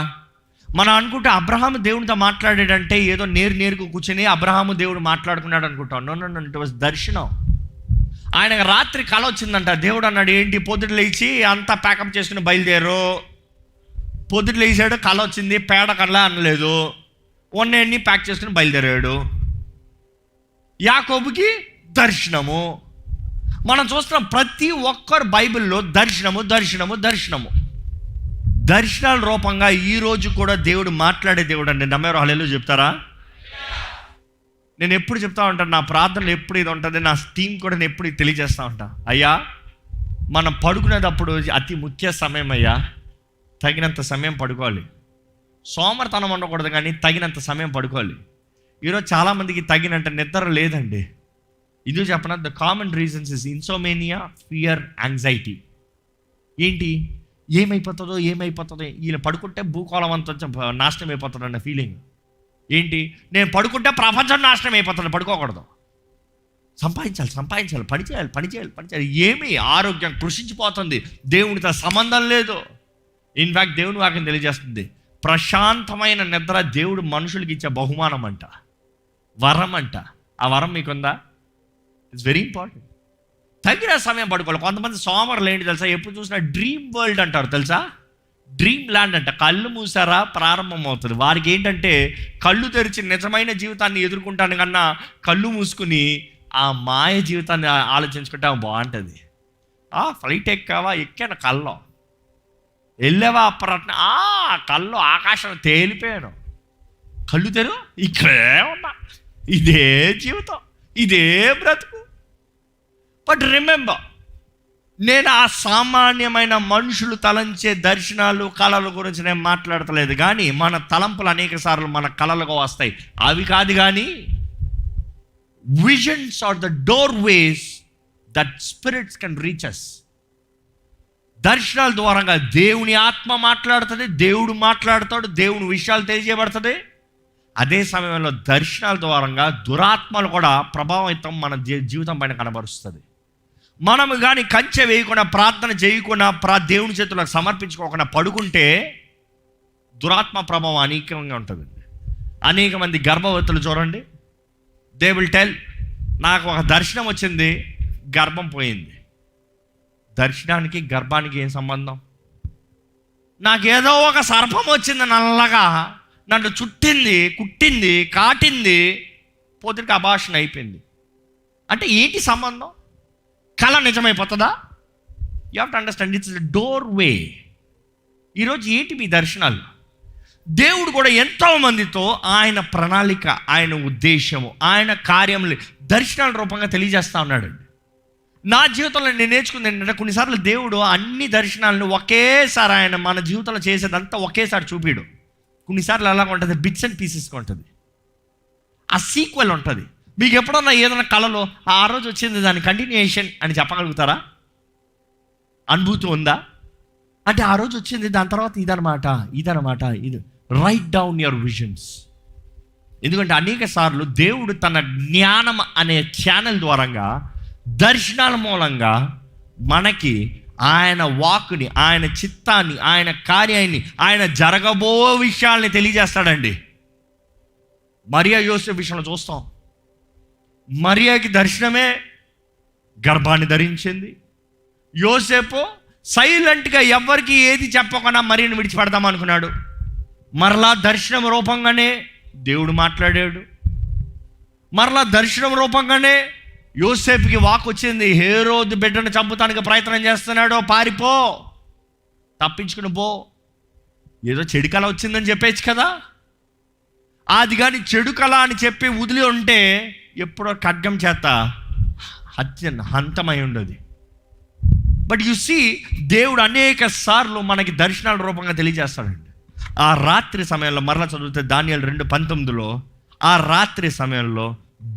మనం అనుకుంటే అబ్రహాము దేవునితో మాట్లాడాడంటే ఏదో నేరుకు కూర్చొని అబ్రహాము దేవుడు మాట్లాడుకున్నాడు అనుకుంటాం. నో, ఇట్ వాజ్ దర్శనం. ఆయనకు రాత్రి కళ వచ్చిందంట. దేవుడు అన్నాడు, ఏంటి పొద్దుట లేచి అంతా ప్యాకప్ చేసుకుని బయలుదేరు. పొద్దుట లేచాడు, కళ వచ్చింది, పేడ కళ్ళ అనలేదు. ఉన్నవన్నీ ప్యాక్ చేసుకుని బయలుదేరాడు. యాకోబుకి దర్శనము. మనం చూస్తున్నాం ప్రతి ఒక్కరు బైబిల్లో దర్శనము దర్శనము దర్శనము. దర్శనాల రూపంగా ఈరోజు కూడా దేవుడు మాట్లాడే దేవుడు అండి. నమ్మేవారు హల్లెలూయా చెప్తారా? నేను ఎప్పుడు చెప్తా ఉంటాను, నా ప్రార్థనలు ఎప్పుడు ఇది ఉంటుంది, నా టీం కూడా నేను ఎప్పుడు తెలియజేస్తూ ఉంటా. అయ్యా, మనం పడుకునేటప్పుడు అతి ముఖ్య సమయం అయ్యా, తగినంత సమయం పడుకోవాలి. సోమరితనం ఉండకూడదు, కానీ తగినంత సమయం పడుకోవాలి. ఈరోజు చాలామందికి తగినంత నిద్ర లేదండి. ఇది చెప్పనా, the common reasons is insomnia, fear, anxiety. ఏంటి, ఏమైపోతుందో వీళ్ళు పడుకుంటే భూకోళం అంతా నాశనం అయిపోతుంది అన్న ఫీలింగ్. ఏంటి, నేను పడుకుంటే ప్రపంచం నాశనం అయిపోతుంది, పడుకోకూడదు. సంపాదించాలి, పని చేయాలి. ఏమి ఆరోగ్యం కృషించిపోతుంది, దేవునితో సంబంధం లేదు. ఇన్ఫ్యాక్ట్ దేవుని వాక్యం తెలియజేస్తుంది, ప్రశాంతమైన నిద్ర దేవుడు మనుషులకి ఇచ్చే బహుమానం అంట, వరం అంట. ఆ వరం మీకుందా? It's very important. తగిన సమయం పడుకోవాలి. కొంతమంది సోమరులు ఏంటి తెలుసా, ఎప్పుడు చూసినా డ్రీమ్ వరల్డ్ అంటారు తెలుసా, డ్రీమ్ ల్యాండ్ అంట. కళ్ళు మూసారా ప్రారంభం అవుతుంది. వారికి ఏంటంటే కళ్ళు తెరిచి నిజమైన జీవితాన్ని ఎదుర్కొంటాను కన్నా కళ్ళు మూసుకుని ఆ మాయ జీవితాన్ని ఆలోచించుకుంటే బాగుంటుంది. ఫ్లైట్ ఎక్కాను కల్లో వెళ్ళావా, కళ్ళు ఆకాశం తేలిపోయాను, కళ్ళు తెరు, ఇక్కడే ఉన్నా, ఇదే జీవితం, ఇదే బ్రతుకు. బట్ రిమెంబర్, నేను ఆ సామాన్యమైన మనుషులు తలంచే దర్శనాలు కళల గురించి నేను మాట్లాడతలేదు, కానీ మన తలంపులు అనేక సార్లు మన కళలుగా వస్తాయి. అవి కాదు, కానీ visions are the doorways that spirits can reach us. దర్శనాల ద్వారంగా దేవుని ఆత్మ మాట్లాడుతుంది, దేవుడు మాట్లాడతాడు, దేవుని విషయాలు తెలియజేయబడుతుంది. అదే సమయంలో దర్శనాల ద్వారంగా దురాత్మలు కూడా ప్రభావితం మన జీవితం పైన కనబరుస్తుంది. మనం కానీ కంచె వేయకుండా, ప్రార్థన చేయకుండా, దేవుని చేతులకు సమర్పించుకోకుండా పడుకుంటే దురాత్మ ప్రభావం అనేకంగా ఉంటుంది. అనేక మంది గర్భవతులు చూడండి, దే విల్ టెల్, నాకు ఒక దర్శనం వచ్చింది, గర్భం పోయింది. దర్శనానికి గర్భానికి ఏం సంబంధం? నాకేదో ఒక సర్పం వచ్చింది, నల్లగా నన్ను చుట్టింది, కుట్టింది, కాటింది, పోతికి అభాషణ అయిపోయింది అంటే ఏంటి సంబంధం? కళ నిజమైపోతుందా? You have to understand, it's doorway. ఈరోజు ఏంటి మీ దర్శనాలు? దేవుడు కూడా ఎంతో మందితో ఆయన ప్రణాళిక, ఆయన ఉద్దేశము, ఆయన కార్యములు దర్శనాల రూపంగా తెలియజేస్తూ ఉన్నాడు. నా జీవితంలో నేను నేర్చుకుంది ఏంటంటే, కొన్నిసార్లు దేవుడు అన్ని దర్శనాలను ఒకేసారి ఆయన మన జీవితంలో చేసేదంతా ఒకేసారి చూపిడు. కొన్నిసార్లు అలాగ ఉంటుంది, బిట్స్ అండ్ పీసెస్గా ఉంటుంది, ఆ సీక్వెల్ ఉంటుంది. మీకు ఎప్పుడన్నా ఏదైనా కళలో ఆ రోజు వచ్చింది దాని కంటిన్యూయేషన్ అని చెప్పగలుగుతారా? అనుభూతి ఉందా? అంటే ఆ రోజు వచ్చింది, దాని తర్వాత ఇదనమాట. ఇది రైట్ డౌన్ యువర్ విజన్స్. ఎందుకంటే అనేక సార్లు దేవుడు తన జ్ఞానం అనే ఛానల్ ద్వారంగా, దర్శనాల మూలంగా మనకి ఆయన వాక్కుని, ఆయన చిత్తాన్ని, ఆయన కార్యాన్ని, ఆయన జరగబో విషయాల్ని తెలియజేస్తాడండి. మరియా యోసేపు విషయంలో చూస్తాం. మరియాకి దర్శనమే గర్భాన్ని ధరించింది. యోసేపు సైలెంట్గా ఎవరికి ఏది చెప్పకుండా మరియను విడిచిపెడదాం అనుకున్నాడు. మరలా దర్శనం రూపంగానే దేవుడు మాట్లాడాడు. మరలా దర్శనం రూపంగానే యోసేపుకి వాక్ వచ్చింది, హేరోదు బిడ్డను చంపుతానికి ప్రయత్నం చేస్తున్నాడు, పారిపో, తప్పించుకుని పో. ఏదో చెడు కళ వచ్చిందని చెప్పేచ్చు కదా. అది కానీ చెడు కళ అని చెప్పి వదిలి ఉంటే ఎప్పుడో ఖడ్గం చేత హంతమై ఉండదు. బట్ యు సీ, దేవుడు అనేక సార్లు మనకి దర్శనాల రూపంగా తెలియజేస్తాడండి. ఆ రాత్రి సమయంలో మరలా చదివితే దానియేలు 2:19, ఆ రాత్రి సమయంలో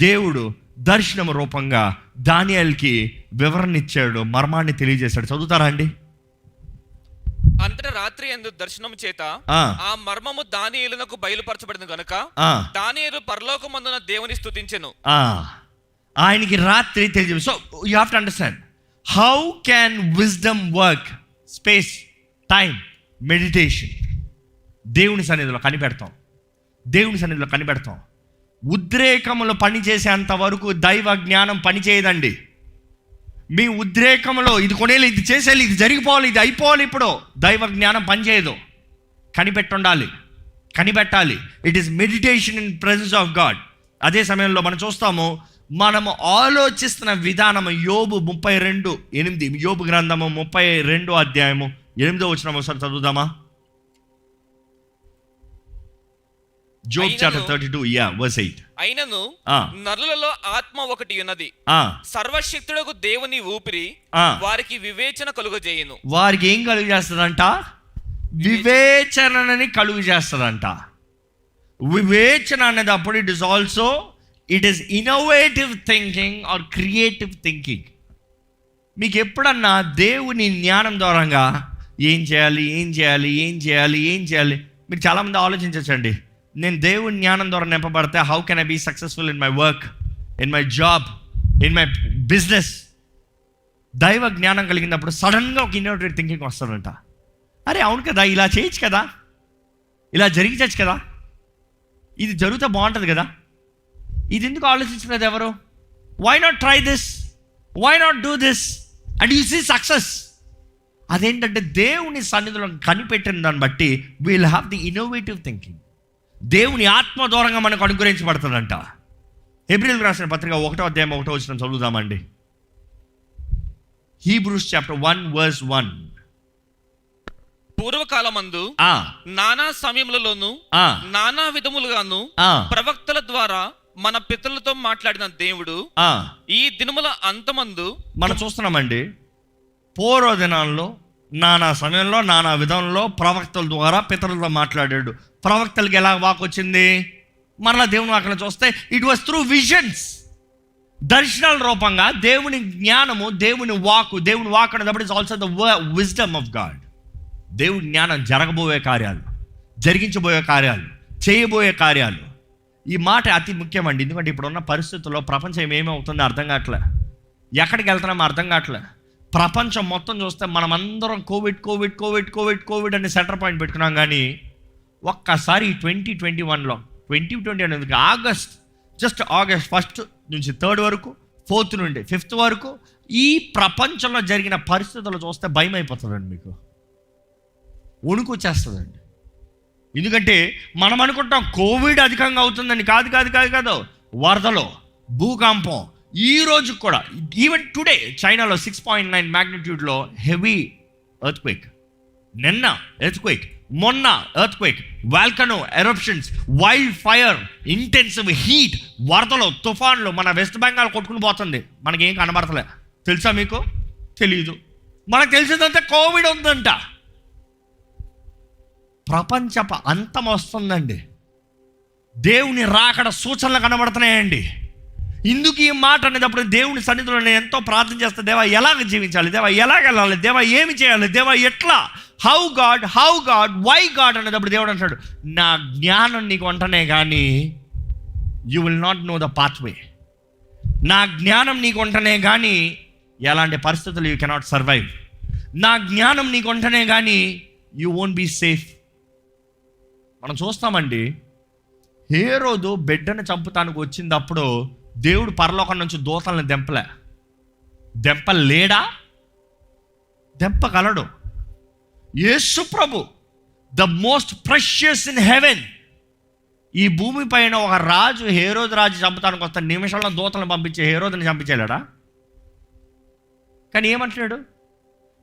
దేవుడు దర్శనం రూపంగా దానియేలుకి వివరణ ఇచ్చాడు, మర్మాన్ని తెలియజేశాడు. చదువుతారా అండి? అంతటా రాత్రి యందు దర్శనము చేత ఆ మర్మము దానియేలునకు బయలుపరచబడింది గనుక దానియేలు పరలోకమందున దేవుని స్తుతించెను. ఆయనకి రాత్రి తెలియజేశాడు. So you have to understand, how can wisdom work? Space, time, meditation. దేవుని సన్నిధిలో కనిపెడతాం. ఉద్రేకములు పనిచేసేంత వరకు దైవ జ్ఞానం పనిచేయదండి. మీ ఉద్రేకంలో ఇది కొనేయాలి, ఇది చేసేయాలి, ఇది జరిగిపోవాలి, ఇది అయిపోవాలి, ఇప్పుడు దైవ జ్ఞానం పనిచేయదు. కనిపెట్టుండాలి. కనిపెట్టాలి. It is meditation in presence of God. అదే సమయంలో మనం చూస్తాము, మనము ఆలోచిస్తున్న విధానము. యోబు 32:8, యోబు గ్రంథము 32 అధ్యాయము 8వ వచనం ఒకసారి చదువుదామా? Job chapter 32 verse 8. అయినను నరులలో ఆత్మ ఒకటి ఉన్నది, సర్వశక్తుడకు దేవుని ఊపిరి వారికి వివేచన కలుగజేయును. వారికి ఏం కలుగు చేస్తుందంట? వివేచనని కలుగు చేస్తుందంట. వివేచన అనేది అప్పుడు it is innovative thinking or creative thinking. మీకు ఎప్పుడన్నా దేవుని జ్ఞానం ద్వారంగా ఏం చేయాలి మీరు చాలామంది ఆలోచించండి. నేను దేవుని జ్ఞానం ద్వారా నింపబడితే how can I be successful in my work, in my job, in my business. దైవ జ్ఞానం కలిగినప్పుడు సడన్గా ఒక ఇన్నోవేటివ్ థింకింగ్ వస్తుందంట. అరే అవును కదా, ఇలా చేయొచ్చు కదా, ఇలా జరిగించచ్చు కదా, ఇది జరిగితే బాగుంటుంది కదా. ఇది ఎందుకు ఆలోచించలేదు ఎవరు? Why not try this, why not do this and you see success. అదేంటంటే దేవుని సన్నిధిలో కనిపెట్టిన దాన్ని బట్టి we'll have the innovative thinking. దేవుని ఆత్మ దూరంగా మనకు అనుగ్రహించబడుతుందంట. హెబ్రీయులకు రాసిన పత్రిక 1వ అధ్యాయం 1వ వచనం చదువుదామండి. Hebrews chapter 1 verse 1. పూర్వకాలమందు నానా సమయములలోను నానా విధములుగాను ప్రవక్తల ద్వారా మన పితరులతో మాట్లాడిన దేవుడు ఈ దినముల అంతమందు మనం చూస్తున్నామండి. పూర్వ దినాల్లో నానా సమయంలో నానా విధంలో ప్రవక్తల ద్వారా పితరులతో మాట్లాడాడు. ప్రవక్తలకి ఎలా వాక్ వచ్చింది? మరలా దేవుని వాక్యం చూస్తే ఇట్ వాస్ త్రూ విజన్స్, దర్శనాల రూపంగా దేవుని జ్ఞానము, దేవుని వాక్ అనేటప్పుడు it's also the wisdom of God. దేవుని జ్ఞానం జరగబోయే కార్యాలు, జరిగించబోయే కార్యాలు, చేయబోయే కార్యాలు. ఈ మాట అతి ముఖ్యమండి. ఎందుకంటే ఇప్పుడున్న పరిస్థితుల్లో ప్రపంచం ఏమవుతుందో అర్థం కావట్లే, ఎక్కడికి వెళ్తున్నామో అర్థం కావట్లే. ప్రపంచం మొత్తం చూస్తే మనం అందరం కోవిడ్ అని సెంటర్ పాయింట్ పెట్టుకున్నాం. కానీ ఒక్కసారి 2021లో 2020 అనేది ఆగస్ట్ 1 నుంచి 3 వరకు, 4 నుండి 5 వరకు ఈ ప్రపంచంలో జరిగిన పరిస్థితులు చూస్తే భయం అయిపోతుందండి, మీకు వణుకు వచ్చేస్తుందండి. ఎందుకంటే మనం అనుకుంటాం కోవిడ్ అధికంగా అవుతుందని. కాదు. వరదలో, భూకంపం, ఈ రోజు కూడా ఈవెన్ టుడే చైనాలో 6.9 మ్యాగ్నిట్యూడ్లో హెవీ ఎర్త్క్వేక్, నిన్న ఎర్త్క్వేక్, మొన్న earthquake, volcano eruptions, wild fire, intensive heat, వరదలు, తుఫాన్లు. మన వెస్ట్ బెంగాల్ కొట్టుకుని పోతుంది, మనకేం కనబడతలే. తెలుసా మీకు? తెలీదు. మనకు తెలిసిందంటే కోవిడ్ ఉందంట. ప్రపంచపు అంతం వస్తుందండి. దేవుని రాకడ సూచనలు కనబడుతున్నాయండి. ఇందుకు ఈ మాట అనేటప్పుడు దేవుని సన్నిధిలో నేను ఎంతో ప్రార్థన చేస్తా. దేవా ఎలాగ జీవించాలి, దేవా ఎలాగ వెళ్ళాలి, దేవా ఏమి చేయాలి, దేవా ఎట్లా, హౌ గాడ్ వై గాడ్ అనేటప్పుడు దేవుడు అంటాడు, నా జ్ఞానం నీకు ఉంటనే కానీ you will not know the pathway. నా జ్ఞానం నీకు ఉంటనే కానీ ఎలాంటి పరిస్థితులు యూ కెనాట్ సర్వైవ్. నా జ్ఞానం నీకు ఉంటనే కానీ యూ వోంట్ బీ సేఫ్. మనం చూస్తామండి, హేరోదు బిడ్డను చంపుతానికి వచ్చినప్పుడు దేవుడు పరలోకం నుంచి దూతలను దెంపలేడా? దెంపగలడు. యేసు ప్రభు the most precious in heaven. ఈ భూమి పైన ఒక రాజు, హేరోదు రాజు చంపుతానికి వస్తే నిమిషంలో దూతలను పంపించి హేరోదుని చంపించలేడా? కానీ ఏమంటున్నాడు?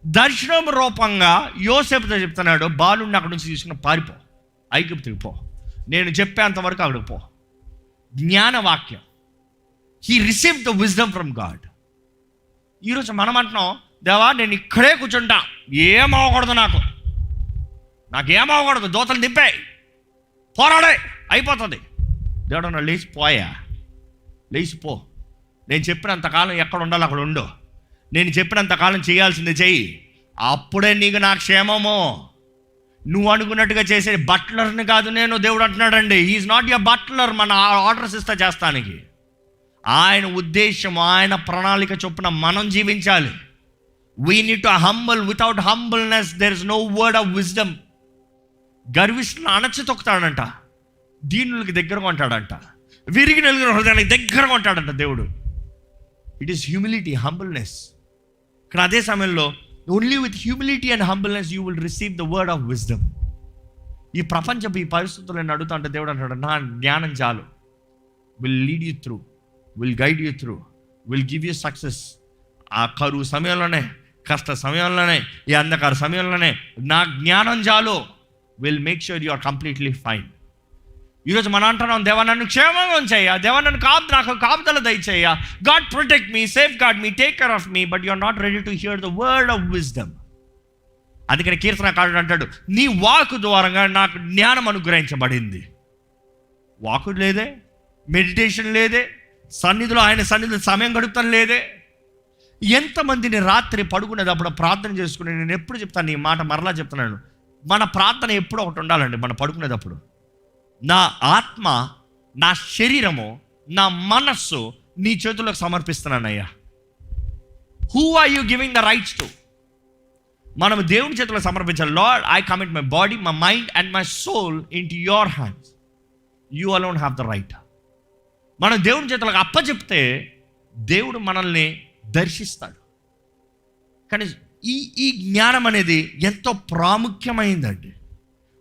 దర్శనం రూపంగా యోసేపుతో చెప్తున్నాడు, బాలుడిని అక్కడి నుంచి తీసుకుని పారిపో, ఐగుప్తుకి పో, నేను చెప్పేంతవరకు అక్కడికి పో. జ్ఞానవాక్యం. He receive the wisdom from God. ఈరోజు మనం అంటున్నాం, దేవా నేను ఇక్కడే కూర్చుంటా, ఏమవ్వకూడదు, నాకేమవ్వకూడదు, దోతలు దింపాయి, పోరాడే, అయిపోతుంది. దేవుడు నా లేచిపో, నేను చెప్పినంతకాలం ఎక్కడ ఉండాలి అక్కడ ఉండు, నేను చెప్పినంతకాలం చేయాల్సింది చెయ్యి, అప్పుడే నీకు నా క్షేమము. నువ్వు అనుకున్నట్టుగా చేసే బట్లర్ని కాదు నేను. దేవుడు అంటున్నాడండి, హీఈస్ నాట్ యర్ బట్లర్. మన ఆర్డర్స్ ఇస్తా చేస్తానికి. ఆయన ఉద్దేశం, ఆయన ప్రణాళిక చొప్పున మనం జీవించాలి. We need to humble. Without humbleness there is no word of wisdom. గర్విష్ఠులను అణచి తొక్కుతాడంట, దీనులకి దగ్గరగా ఉంటాడంట, విరిగి నలుగురు హృదయానికి దగ్గరగా ఉంటాడంట దేవుడు. It is humility, humbleness. ఇక్కడ అదే సమయంలో only with humility and humbleness you will receive the word of wisdom. ఈ ప్రపంచపు ఈ పరిస్థితులు నేను అడుగుతా అంటే దేవుడు అంటాడు, నా జ్ఞానం చాలు. Will lead you through, will guide you through, will give you success. ఆ కరువు సమయంలోనే, కష్ట సమయంలోనే, ఈ అంధకార సమయంలోనే నా జ్ఞానం చాలు. Will make sure you are completely fine. ఈరోజు మనం అంటున్నాం, దేవా నన్ను క్షేమంగా ఉంచేయ్యా, దేవా నన్ను నాకు కాపుదల దయచేయ్యా, God protect me, safeguard me, take care of me. But you are not ready to hear the word of wisdom. అందుకని కీర్తనకారుడు అంటాడు, నీ వాకు ద్వారంగా నాకు జ్ఞానం అనుగ్రహించబడింది. వాకు లేదే, మెడిటేషన్ లేదే, సన్నిధిలో ఆయన సన్నిధిలో సమయం గడుపుతాను లేదే. ఎంతమందిని రాత్రి పడుకునేటప్పుడు ప్రార్థన చేసుకుని, నేను ఎప్పుడు చెప్తాను ఈ మాట, మరలా చెప్తున్నాను, మన ప్రార్థన ఎప్పుడు ఒకటి ఉండాలండి. మన పడుకునేటప్పుడు నా ఆత్మ, నా శరీరము, నా మనస్సు నీ చేతులకు సమర్పిస్తున్నానయ్యా. Who are you giving the rights to? మనం దేవుని చేతుల్లో సమర్పించాలి. Lord, I commit my body, my mind and my soul into your hands. You alone have the right. మనం దేవుని చేతులకు అప్పచెప్తే దేవుడు మనల్ని దర్శిస్తాడు. కానీ ఈ జ్ఞానం అనేది ఎంతో ప్రాముఖ్యమైందండి.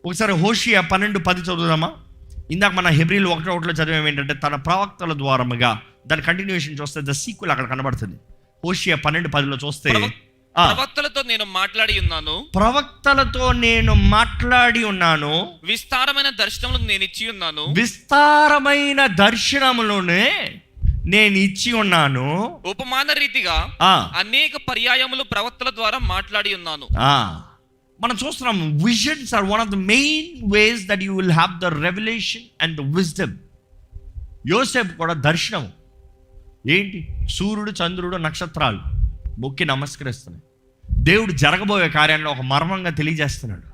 ఒకసారి హోషియా 12:10 చదువుదామా? ఇందాక మన హెబ్రీలు 1:1 చదివాం ఏంటంటే, తన ప్రవక్తల ద్వారముగా, దాని కంటిన్యూషన్ చూస్తే ద సీక్వెల్ అక్కడ కనబడుతుంది. హోషియా 12:10 చూస్తే, ప్రవక్తలతో నేను మాట్లాడి ఉన్నాను, ప్రవక్తలతో నేను మాట్లాడి ఉన్నాను, విస్తారమైన దర్శనములను నేను ఇచ్చి ఉన్నాను, విస్తారమైన దర్శనములోనే నేను ఇచ్చి ఉన్నాను, ఉపమాన రీతిగా అనేక పర్యాయములు ప్రవక్తల ద్వారా మాట్లాడి ఉన్నాను. మనం చూస్తున్నాం, visions are one of the main ways that you will have the revelation and the wisdom. యోసేపు కూడా దర్శనం ఏంటి? సూర్యుడు, చంద్రుడు, నక్షత్రాలు మొక్కి నమస్కరిస్తున్నాయి. దేవుడు జరగబోయే కార్యాన్ని ఒక మర్మంగా తెలియజేస్తున్నాడు.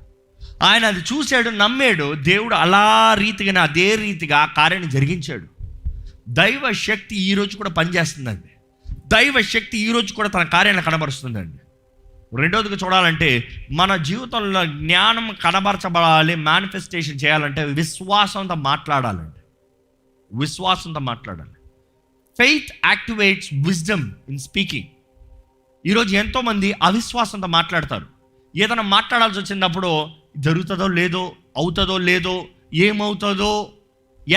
ఆయన అది చూశాడు, నమ్మాడు. దేవుడు అలా రీతిగా, అదే రీతిగా ఆ కార్యాన్ని జరిగించాడు. దైవ శక్తి ఈరోజు కూడా పనిచేస్తుందండి. దైవ శక్తి ఈరోజు కూడా తన కార్యాన్ని కనబరుస్తుందండి. రెండోదిగా చూడాలంటే, మన జీవితంలో జ్ఞానం కనబరచబడాలి, మేనిఫెస్టేషన్ చేయాలంటే విశ్వాసంతో మాట్లాడాలండి. విశ్వాసంతో మాట్లాడాలి. Faith activates wisdom in speaking. ఈరోజు ఎంతోమంది అవిశ్వాసంతో మాట్లాడతారు. ఏదైనా మాట్లాడాల్సి వచ్చినప్పుడు జరుగుతుందో లేదో, అవుతుందో లేదో, ఏమవుతుందో,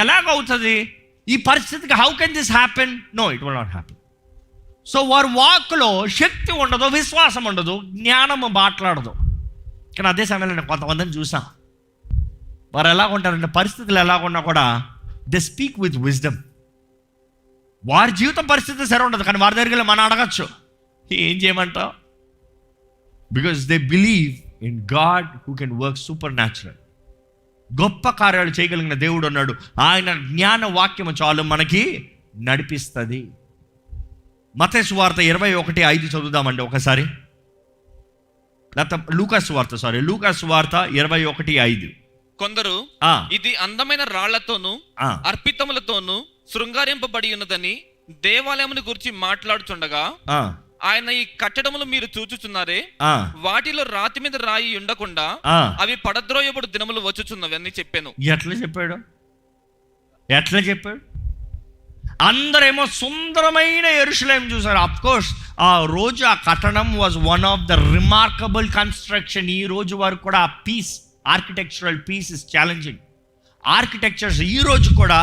ఎలాగవుతుంది ఈ పరిస్థితికి, how can this happen? No, it will not happen. So వారి వాక్లో శక్తి ఉండదు, విశ్వాసం ఉండదు, జ్ఞానము మాట్లాడదు. కానీ అదే సమయంలో నేను కొంతమందిని చూసా, వారు ఎలా ఉంటారంటే, పరిస్థితులు ఎలా ఉన్నా కూడా దే స్పీక్ విత్ విజ్డమ్. వారి జీవితం పరిస్థితి సరే ఉండదు, కానీ వారి దగ్గర మనం అడగచ్చు, ఏం చేయమంటావు? Because they believe in God who can work super natural. గొప్ప కార్యాలు చేయగలిగిన దేవుడు ఉన్నాడు. ఆయన జ్ఞాన వాక్యము చాలు మనకి నడిపిస్తుంది. మత్తయి సువార్త 21:5 చదువుదామండి ఒకసారి. లూకా సువార్త 21:5. కొందరు ఇది అందమైన రాళ్లతోనూ అర్పితములతోనూ శృంగారింపబడి ఉన్నదని దేవాలయమును గురించి మాట్లాడుచుండగా, ఆయన ఈ కట్టడములు మీరు చూచుచున్నారే, వాటిలో రాతి మీద రాయి ఉండకుండా అవి పడద్రోయబడు దినములు వచ్చుచున్నవి అని చెప్పాను. ఎట్లా చెప్పాడు? అందరేమో సుందరమైన యెరూషలేము చూసారు. అఫ్ కోర్స్ ఆ రోజు ఆ కట్టడం was one of the remarkable construction. ఈ రోజు వరకు కూడా ఆ piece, architectural piece is challenging. Architectures ఈ రోజు కూడా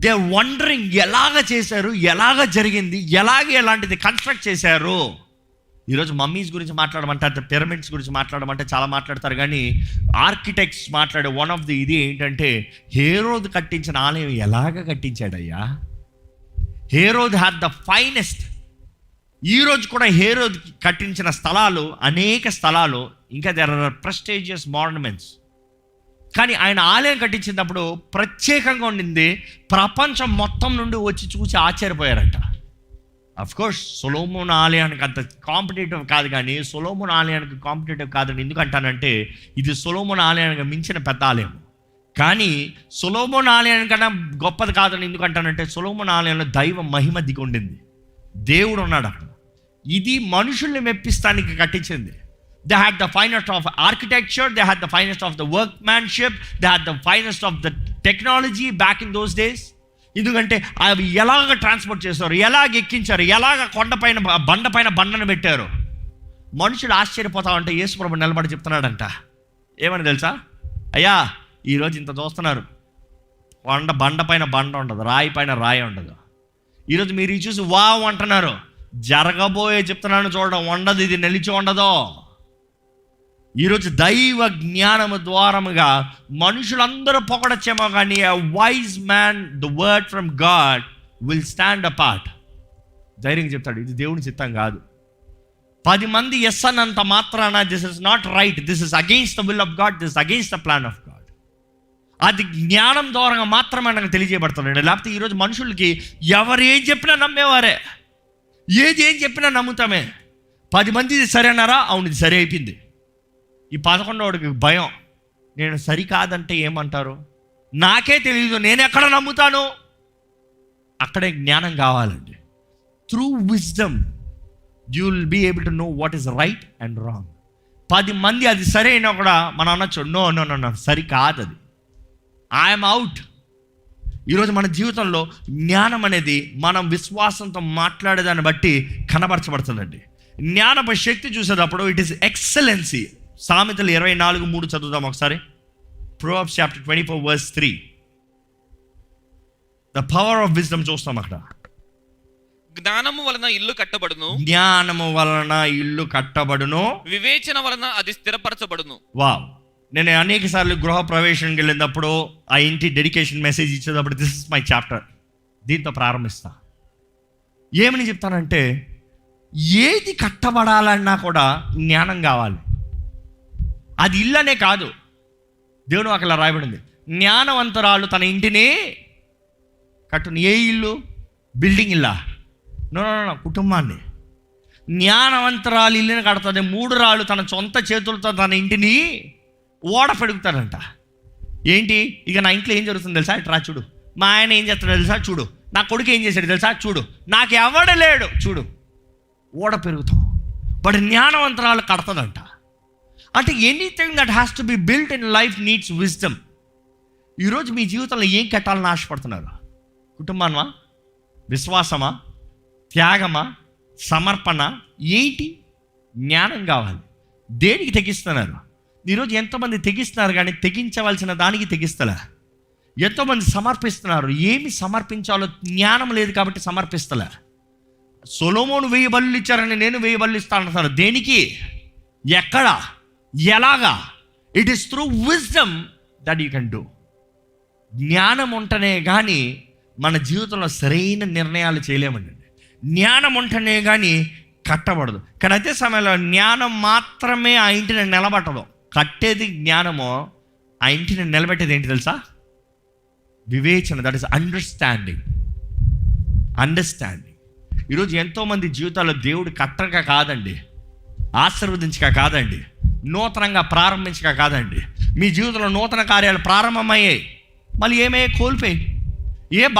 దే వండరింగ్, ఎలాగ చేశారు, ఎలాగ జరిగింది, ఎలాంటిది కన్స్ట్రక్ట్ చేశారు. ఈరోజు మమ్మీస్ గురించి మాట్లాడమంటే, పిరమిడ్స్ గురించి మాట్లాడమంటే చాలా మాట్లాడతారు, కానీ ఆర్కిటెక్ట్స్ మాట్లాడే వన్ ఆఫ్ ది ఇది ఏంటంటే, హేరోదు కట్టించిన ఆలయం ఎలాగ కట్టించాడయ్యా. Herod had the finest. ఈరోజు కూడా హేరోద్ కట్టించిన స్థలాలు, అనేక స్థలాలు, ఇంకా దేర్ ఆర్ ప్రెస్టీజియస్ మాన్యుమెంట్స్. కానీ ఆయన ఆలయం కట్టించినప్పుడు ప్రత్యేకంగా ఉండింది. ప్రపంచం మొత్తం నుండి వచ్చి చూసి ఆశ్చర్యపోయారంట. అఫ్ కోర్స్ సొలొమోన్ ఆలయానికి అంత కాంపిటేటివ్ కాదు, కానీ సొలొమోన్ ఆలయానికి కాంపిటేటివ్ కాదని ఎందుకంటానంటే, ఇది సొలొమోన్ ఆలయానికి మించిన పెద్ద ఆలయం. కానీ సొలొమోన్ ఆలయానికన్నా గొప్పది కాదని ఎందుకంటానంటే, సొలొమోన్ ఆలయంలో దైవ మహిమ దిగి ఉండింది. దేవుడు ఉన్నాడు అక్కడ. ఇది మనుషుల్ని మెప్పిస్తానికి కట్టించింది. They had the finest of architecture, they had the finest of the workmanship, they had the finest of the technology back in those days. ఎందుకంటే అవి ఎలాగ ట్రాన్స్పోర్ట్ చేశారు, ఎలాగ ఎక్కించారు, ఎలాగ కొండపైన బండను పెట్టారు. మనుషులు ఆశ్చర్యపోతా ఉంటే యేసు ప్రభు నిలబడి చెప్తున్నాడంట, ఏమని తెలుసా? అయ్యా ఈరోజు ఇంత చూస్తున్నారు, బండ పైన బండ ఉండదు, రాయి పైన రాయి ఉండదు. ఈరోజు మీరు ఇది చూసి వావ్ అంటున్నారు, జరగబోయే చెప్తున్నాను చూడడం ఉండదు, ఇది నిలిచి ఉండదు. ఈరోజు దైవ జ్ఞానము ద్వారముగా మనుషులందరూ పొగడచ్చేమో కానీ a wise man, the word from God will stand apart. ధైర్యంగా చెప్తాడు, ఇది దేవుని చిత్తం కాదు. 10 మంది ఎస్ అన్నంత మాత్రాన this is not right, this is against the will of God, this against the plan of God. అది జ్ఞానం ద్వారా మాత్రమే నాకు తెలియజేయబడుతున్నాడు. లేకపోతే ఈరోజు మనుషులకి ఎవరు ఏం చెప్పినా నమ్మేవారే, ఏం చెప్పినా నమ్ముతామే. 10 మంది ఇది సరే అన్నారా, అవును ఇది సరే అయిపోయింది. ఈ 11వాడికి భయం, నేను సరికాదంటే ఏమంటారు, నాకే తెలియదు, నేను ఎక్కడ నమ్ముతాను. అక్కడే జ్ఞానం కావాలండి. Through wisdom you will be able to know what is right and wrong. 10 మంది అది సరే అయినా కూడా మనం అనొచ్చు, నో నో నో నో సరికాదు, అది ఐఎమ్ అవుట్. ఈరోజు మన జీవితంలో జ్ఞానం అనేది మనం విశ్వాసంతో మాట్లాడేదాన్ని బట్టి కనబరచబడుతుందండి. జ్ఞానపు శక్తి చూసేటప్పుడు ఇట్ ఈస్ ఎక్సలెన్సీ. సామెతలు 24:3 చదువుదాం ఒకసారి. Proverbs chapter 24 verse 3. The power of wisdom చూస్తాం అక్కడ. జ్ఞానము వలన ఇల్లు కట్టబడును, జ్ఞానము వలన ఇల్లు కట్టబడును, వివేచన వలన అది స్థిరపరచబడును. వావ్. నేను అనేక సార్లు గృహ ప్రవేశానికి వెళ్ళినప్పుడు ఆ ఇంటి డెడికేషన్ మెసేజ్ ఇచ్చేటప్పుడు దిస్ ఇస్ మై చాప్టర్, దీంతో ప్రారంభిస్తా. ఏమని చెప్తానంటే, ఏది కట్టబడాలన్నా కూడా జ్ఞానం కావాలి. అది ఇల్లనే కాదు, దేవుడు అక్కడ రాయబడింది, జ్ఞానవంతురాలు తన ఇంటిని కట్టును. ఏ ఇల్లు? బిల్డింగ్ ఇల్లా? నో, కుటుంబాన్ని. జ్ఞానవంతురాలు ఇల్లుని కడుతుంది. 3 రాళ్ళు తన సొంత చేతులతో తన ఇంటిని ఓడ పెడుగుతారంట. ఏంటి? ఇక నా ఇంట్లో ఏం జరుగుతుంది తెలుసా, ఇట్రా చూడు, మా ఆయన ఏం చేస్తాడో తెలుసా చూడు, నా కొడుకు ఏం చేశాడు తెలుసా చూడు, నాకు ఎవడలేడు చూడు, ఓడ పెరుగుతాం. బట్ జ్ఞానవంతురాలు కడతదంట. అంటే anything that has to be built in life needs wisdom. ఈరోజు మీ జీవితంలో ఏం కట్టాలని ఆశపడుతున్నారు? కుటుంబాన్మా, విశ్వాసమా, త్యాగమా, సమర్పణ? ఏంటి? జ్ఞానం కావాలి. దేనికి తెగిస్తున్నారు? ఈరోజు ఎంతోమంది తెగిస్తున్నారు కానీ తెగించవలసిన దానికి తెగిస్తలే. ఎంతోమంది సమర్పిస్తున్నారు, ఏమి సమర్పించాలో జ్ఞానం లేదు కాబట్టి సమర్పిస్తలే. సొలొమోను 1000 బలులు ఇచ్చారని నేను 1000 బలులు ఇస్తాను అంటారు. దేనికి? ఎక్కడ? ఎలాగా? It is through wisdom that you can do. జ్ఞానం ఉంటేనే కానీ మన జీవితంలో సరైన నిర్ణయాలు చేయలేమండి. జ్ఞానం ఉంటేనే కానీ కట్టబడదు. కానీ అదే సమయంలో జ్ఞానం మాత్రమే ఆ ఇంటిని నిలబెట్టదు. కట్టేది జ్ఞానము, ఆ ఇంటిని నిలబెట్టేది ఏంటి తెలుసా? వివేచన. That is understanding. ఈరోజు ఎంతోమంది జీవితాల్లో దేవుడు కట్టక కాదండి, ఆశీర్వదించక కాదండి, నూతనంగా ప్రారంభించక కాదండి. మీ జీవితంలో నూతన కార్యాలు ప్రారంభమయ్యాయి, మళ్ళీ ఏమయ్యాయి? కోల్పోయి.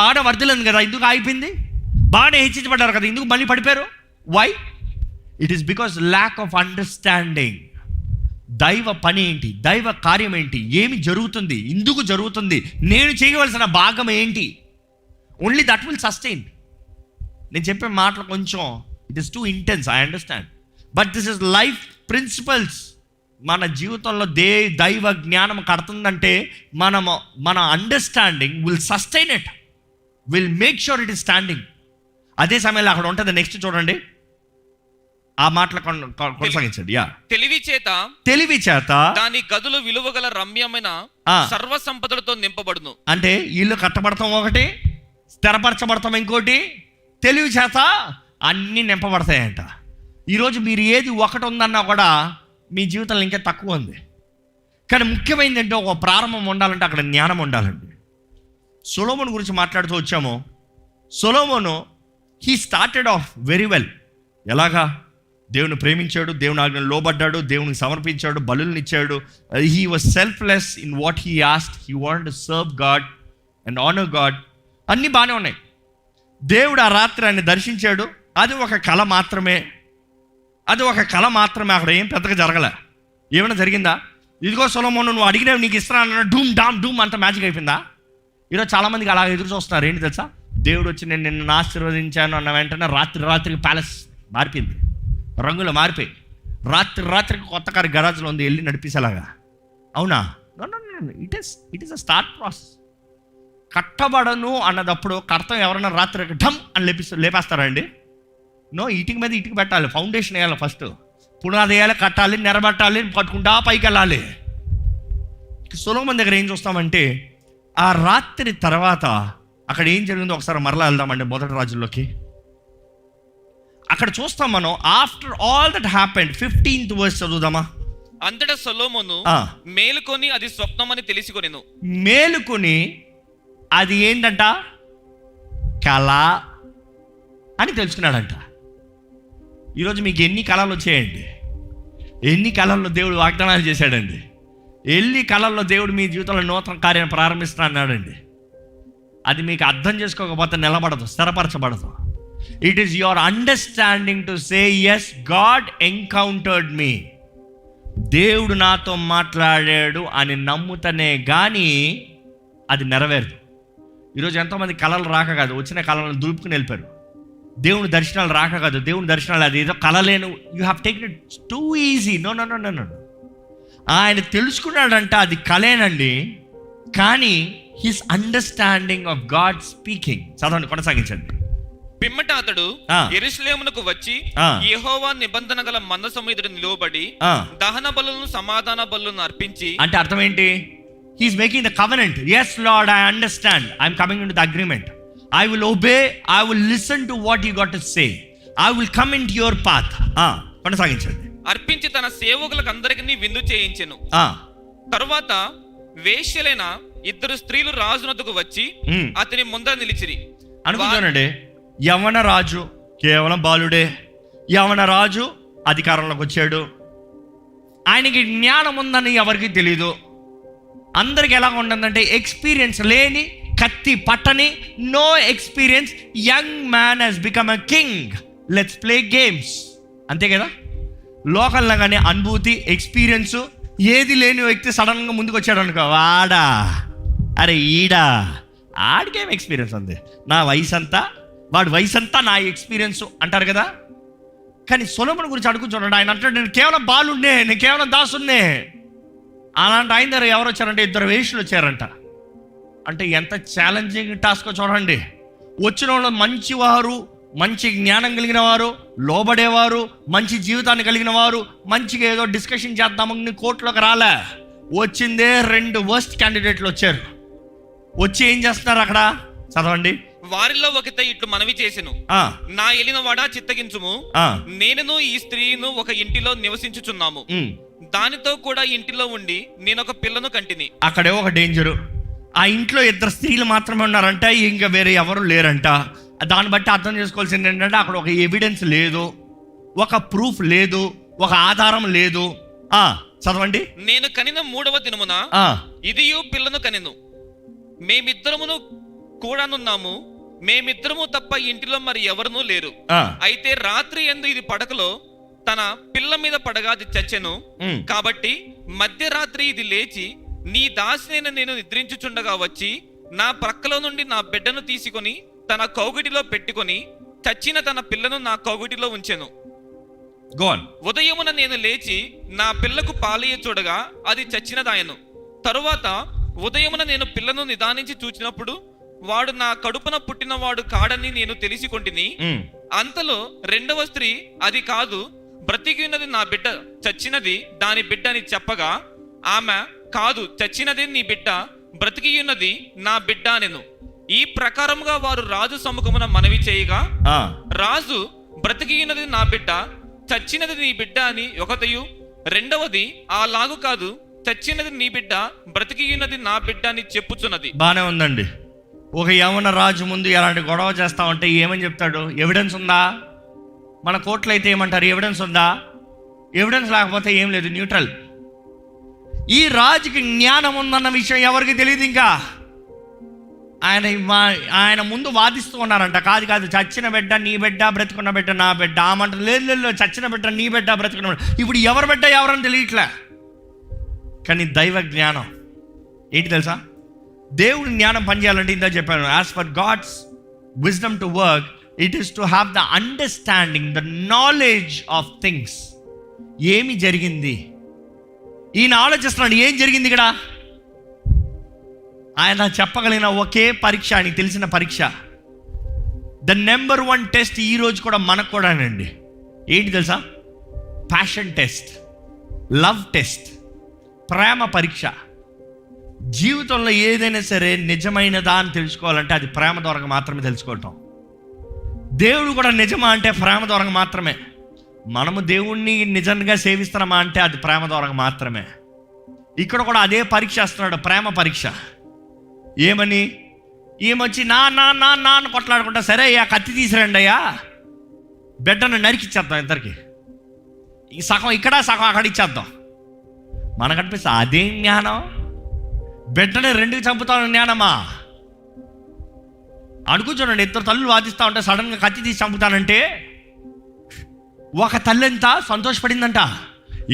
బాగా వర్ధిల్లింది కదా, ఎందుకు ఆగిపోయింది? బాగానే హెచ్చించబడ్డారు కదా, ఎందుకు మళ్ళీ పడిపోయారు? Why? It is because lack of understanding. దైవ పని ఏంటి, దైవ కార్యం ఏంటి, ఏమి జరుగుతుంది, ఎందుకు జరుగుతుంది, నేను చేయవలసిన భాగం ఏంటి? Only that will sustain. నేను చెప్పే మాటలు కొంచెం it is too intense, I understand, but this is life principles. మన జీవితంలో దైవ జ్ఞానం కడుతుందంటే మన understanding will sustain it, will make sure it is standing. అదే సమయంలో అక్కడ ఉంటుంది, నెక్స్ట్ చూడండి, ఆ మాటలు కొనసాగించండి. తెలివి చేత దాని గదులు విలువగల రమ్యమైన సర్వ సంపదలతో నింపబడును. అంటే ఇల్లు కట్టబడతాం ఒకటి, స్థిరపరచబడతాం ఇంకోటి, తెలివి చేత అన్నీ నింపబడతాయంట. ఈరోజు మీరు ఏది ఒకటి ఉందన్నా కూడా మీ జీవితంలో ఇంకా తక్కువ ఉంది. కానీ ముఖ్యమైనది ఏంటో, ఒక ప్రారంభం ఉండాలంటే అక్కడ జ్ఞానం ఉండాలండి. సొలొమోను గురించి మాట్లాడుతూ వచ్చాము. సొలొమోను he started off very well. ఎలాగా? దేవుని ప్రేమించాడు, దేవుని ఆజ్ఞను లోబడ్డాడు, దేవునికి సమర్పించాడు, బలులను ఇచ్చాడు. He was selfless in what he asked. He wanted to serve God and honour God. అన్నీ బాగానే ఉన్నాయి. దేవుడు ఆ రాత్రి ఆయన దర్శించాడు. అది ఒక కళ మాత్రమే, అక్కడ ఏం పెద్దగా జరగలే. ఏమైనా జరిగిందా? ఇదిగో సొలొమోను నువ్వు అడిగినవి నీకు ఇస్తున్నాను, డూమ్ డామ్ డూమ్ అంత మ్యాజిక్ అయిపోయిందా? ఈరోజు చాలామందికి అలా ఎదురు చూస్తున్నారు. ఏంటి తెలుసా? దేవుడు వచ్చి నేను నిన్ను ఆశీర్వదించాను అన్న వెంటనే రాత్రికి ప్యాలెస్ మారిపోయింది, రంగులు మారిపోయి రాత్రికి కొత్త కారు గరాజ్లో ఉంది, వెళ్ళి నడిపించేలాగా. అవునా? It is a start process. కట్టబడను అన్నదప్పుడు కర్తం ఎవరైనా రాత్రి ఢమ్ అని లేపేస్తారండి? నో, ఇటుక మీద ఇటుక పెట్టాలి, ఫౌండేషన్ వేయాలి, ఫస్ట్ పునాది వేయాలి, కట్టాలి, నెరబెట్టాలి, పట్టుకుంటా పైకి వెళ్ళాలి. సొలొమోను దగ్గర ఏం చూస్తామంటే ఆ రాత్రి తర్వాత అక్కడ ఏం జరిగిందో ఒకసారి మరలా వెళ్దామండి మొదటి రాజుల్లోకి. అక్కడ చూస్తాం మనం, after all that happened 15th verse చదువుదామా. అంతటా సొలొమోను మేలుకొని అది స్వప్నమని తెలుసుకొనెను. మేలుకొని అది ఏంటంట, కళ అని తెలుసుకున్నాడంట. ఈరోజు మీకు ఎన్ని కళలు వచ్చాయండి, ఎన్ని కళల్లో దేవుడు వాగ్దానాలు చేశాడండి, ఎన్ని కళల్లో దేవుడు మీ జీవితంలో నూతన కార్యాన్ని ప్రారంభిస్తున్నా అన్నాడండి. అది మీకు అర్థం చేసుకోకపోతే నిలబడదు, స్థిరపరచబడదు. It is your understanding to say yes, God encountered me, దేవుడు నాతో మాట్లాడాడు అని నమ్ముతనే కానీ అది నెరవేరదు. ఈరోజు ఎంతోమంది కళలు రాక కాదు, వచ్చిన కళలను దులుపుకుని వెళ్ళిపోయారు. దేవుని దర్శనాలు రాక కాదు, దేవుని దర్శనాలు అది ఏదో కళలేను, you have taken it too easy. No no no no no ఆయన తెలుసుకున్నాడంట అది కళేనండి, కానీ his understanding of God speaking. చదవండి, కొనసాగించండి. పిమ్మట అతడు యెరూషలేమునకు వచ్చి యెహోవా నిబంధన గల మందసము ఎదుట నిలువబడి దహన బలులను సమాధాన బలులను అర్పించి, అంటే అర్థం ఏంటి? He is making the covenant. yes Lord, I understand, I'm coming into the agreement, I will obey, I will listen to what you got to say, I will come into your path. కొనసాగించండి. అర్పించి తన సేవకులకు అందరికీ విందు చేయించెను. తరువాత వేశ్యలైన 2 స్త్రీలు రాజునొద్దకు వచ్చి అతని ముందర నిలిచిరి. అనుకుంటానండి, యవన రాజు కేవలం బాలుడే, యవన రాజు అధికారంలోకి వచ్చాడు, ఆయనకి జ్ఞానం ఉందని ఎవరికి తెలీదు. అందరికి ఎలా ఉంటుందంటే ఎక్స్పీరియన్స్ లేని, కత్తి పట్టని, no experience young man he's become a king, let's play games, అంతే కదా. లోకల్లో కానీ అనుభూతి, ఎక్స్పీరియన్స్ ఏది లేని వ్యక్తి సడన్గా ముందుకు వచ్చాడు అనుకో, వాడా అరే ఈడా, ఆడికేం ఎక్స్పీరియన్స్ ఉంది, నా వయసు అంతా, వాడి వయసు అంతా నా ఎక్స్పీరియన్స్ అంటారు కదా. కానీ సొలొమోను గురించి అడుగుతున్నాడు, ఆయన అంటాడు నేను కేవలం బాలున్నే, నేను కేవలం దాసున్నే. అలాంటి ఆయన దగ్గర ఎవరు వచ్చారంటే 2 వేశ్యలు వచ్చారంట. అంటే ఎంత ఛాలెంజింగ్ టాస్క్ చూడండి. వచ్చిన వాళ్ళు మంచివారు, మంచి జ్ఞానం కలిగిన వారు, లోబడేవారు, మంచి జీవితాన్ని కలిగిన వారు, మంచిగా ఏదో డిస్కషన్ చేద్దామని కోర్టులోకి రాలే. వచ్చిందే 2 వర్స్ట్ క్యాండిడేట్లు వచ్చారు. వచ్చి ఏం చేస్తున్నారు అక్కడ, చదవండి. వారిలో ఒకతే ఇట్లు మనవి చేసెను, నా ఏలినవాడా చిత్తగించుము, నేనును ఈ స్త్రీను ఒక ఇంటిలో నివసించుచున్నాము, దానితో కూడా ఇంటిలో ఉండి నేను ఒక పిల్లను కంటిని. అక్కడే ఒక డేంజరు, ఆ ఇంట్లో 2 స్త్రీలు మాత్రమే ఉన్నారంట, ఇంకా వేరే ఎవరు లేరంట. దాన్ని బట్టి అర్థం చేసుకోవాల్సింది ఏంటంటే అక్కడ ఒక ఎవిడెన్స్ లేదు, ఒక ప్రూఫ్ లేదు, ఒక ఆధారం లేదు. చదవండి. నేను కనిన 3వ దినమున ఇదియు పిల్లను కనెను, మేమిద్దరమును కూడానున్నాము, మేమిద్దరము తప్ప ఇంటిలో మరి ఎవరునూ లేరు. అయితే రాత్రి యందు ఇది పడకలో తన పిల్ల మీద పడగా అది చచ్చెను. కాబట్టి మధ్యరాత్రి ఇది లేచి నీ దాసినైన నేను నిద్రించుచుండగా వచ్చి నా ప్రక్కలో నుండి నా బిడ్డను తీసుకొని తన కౌగిటిలో పెట్టుకొని చచ్చిన తన పిల్లను నా కౌగిటిలో ఉంచెను. ఉదయమున నేను లేచి నా పిల్లకు పాలయ్య చూడగా అది చచ్చినదాయను. తరువాత ఉదయమున నేను పిల్లను నిదానించి చూచినప్పుడు వాడు నా కడుపున పుట్టినవాడు కాడని నేను తెలిసికొంటిని. అంతలో 2వ స్త్రీ అది కాదు, బ్రతికి ఉన్నది నా బిడ్డ, చచ్చినది దాని బిడ్డ అని చెప్పగా ఆమె కాదు, చచ్చినది నీ బిడ్డ, బ్రతికి ఉన్నది నా బిడ్డ అనెను. ఈ ప్రకారముగా వారు రాజు సముఖమున మనవి చేయగా రాజు బ్రతికి ఉన్నది నా బిడ్డ, చచ్చినది నీ బిడ్డ అని ఒకతయు, 2వది అలాగు కాదు, చచ్చినది నీ బిడ్డ, బ్రతికి ఉన్నది నా బిడ్డ అని చెప్పుచున్నది. బానే ఉందండి. ఒక యవన రాజు ముందు ఎలాంటి గొడవ చేస్తా ఉంటే ఏమని చెప్తాడు? ఎవిడెన్స్ ఉందా? మన కోర్టులో అయితే ఏమంటారు? ఎవిడెన్స్ ఉందా? ఎవిడెన్స్ లేకపోతే ఏం లేదు, న్యూట్రల్. ఈ రాజుకి జ్ఞానం ఉందన్న విషయం ఎవరికి తెలియదు. ఇంకా ఆయన ముందు వాదిస్తూ ఉన్నారంట, కాదు కాదు చచ్చిన బిడ్డ నీ బిడ్డ, బ్రతుకున్న బిడ్డ నా బిడ్డ. ఆమంటారు లేదు లేదు, చచ్చిన బిడ్డ నీ బిడ్డ, బ్రతుకున్న బిడ్డ. ఇప్పుడు ఎవరి బిడ్డ ఎవరని తెలియట్లే. కానీ దైవ జ్ఞానం ఏంటి తెలుసా? దేవుని జ్ఞానం పనిచేయాలంటే ఇందా చెప్పాను, as for God's wisdom to work, it is to have the understanding, the knowledge of things. ఏమి జరిగింది? ఈయన ఆలోచిస్తున్నాడు, ఏం జరిగింది ఇక్కడ? ఆయన చెప్పగలిగిన ఒకే పరీక్ష, ఆయనకి తెలిసిన పరీక్ష. ద నెంబర్ 1 టెస్ట్ ఈ రోజు కూడా మనకు కూడానండి. ఏంటి తెలుసా? ప్యాషన్ టెస్ట్, లవ్ టెస్ట్, ప్రేమ పరీక్ష. జీవితంలో ఏదైనా సరే నిజమైనదా అని తెలుసుకోవాలంటే అది ప్రేమ ద్వారా మాత్రమే తెలుసుకోవటం. దేవుడు కూడా నిజమా అంటే ప్రేమ ద్వారా మాత్రమే. మనము దేవుణ్ణి నిజంగా సేవిస్తున్నామా అంటే అది ప్రేమ ద్వారా మాత్రమే. ఇక్కడ కూడా అదే పరీక్ష వస్తున్నాడు, ప్రేమ పరీక్ష. ఏమని? ఏమొచ్చి నా నా నా నా అని కొట్లాడుకుంటా, సరే అయ్యా కత్తి తీసిరండి అయ్యా, బిడ్డను నరికిచ్చేద్దాం, ఇద్దరికి ఈ సగం ఇక్కడ సగం అక్కడ ఇచ్చేద్దాం. మనకనిపిస్తా అదేం జ్ఞానం? బిడ్డని 2కి చంపుతాను జ్ఞానమా? అనుకుంటానండి, ఇద్దరు తల్లులు వాదిస్తూ ఉంటే సడన్గా కత్తి తీసి చంపుతానంటే ఒక తల్లి ఎంత సంతోషపడిందంట.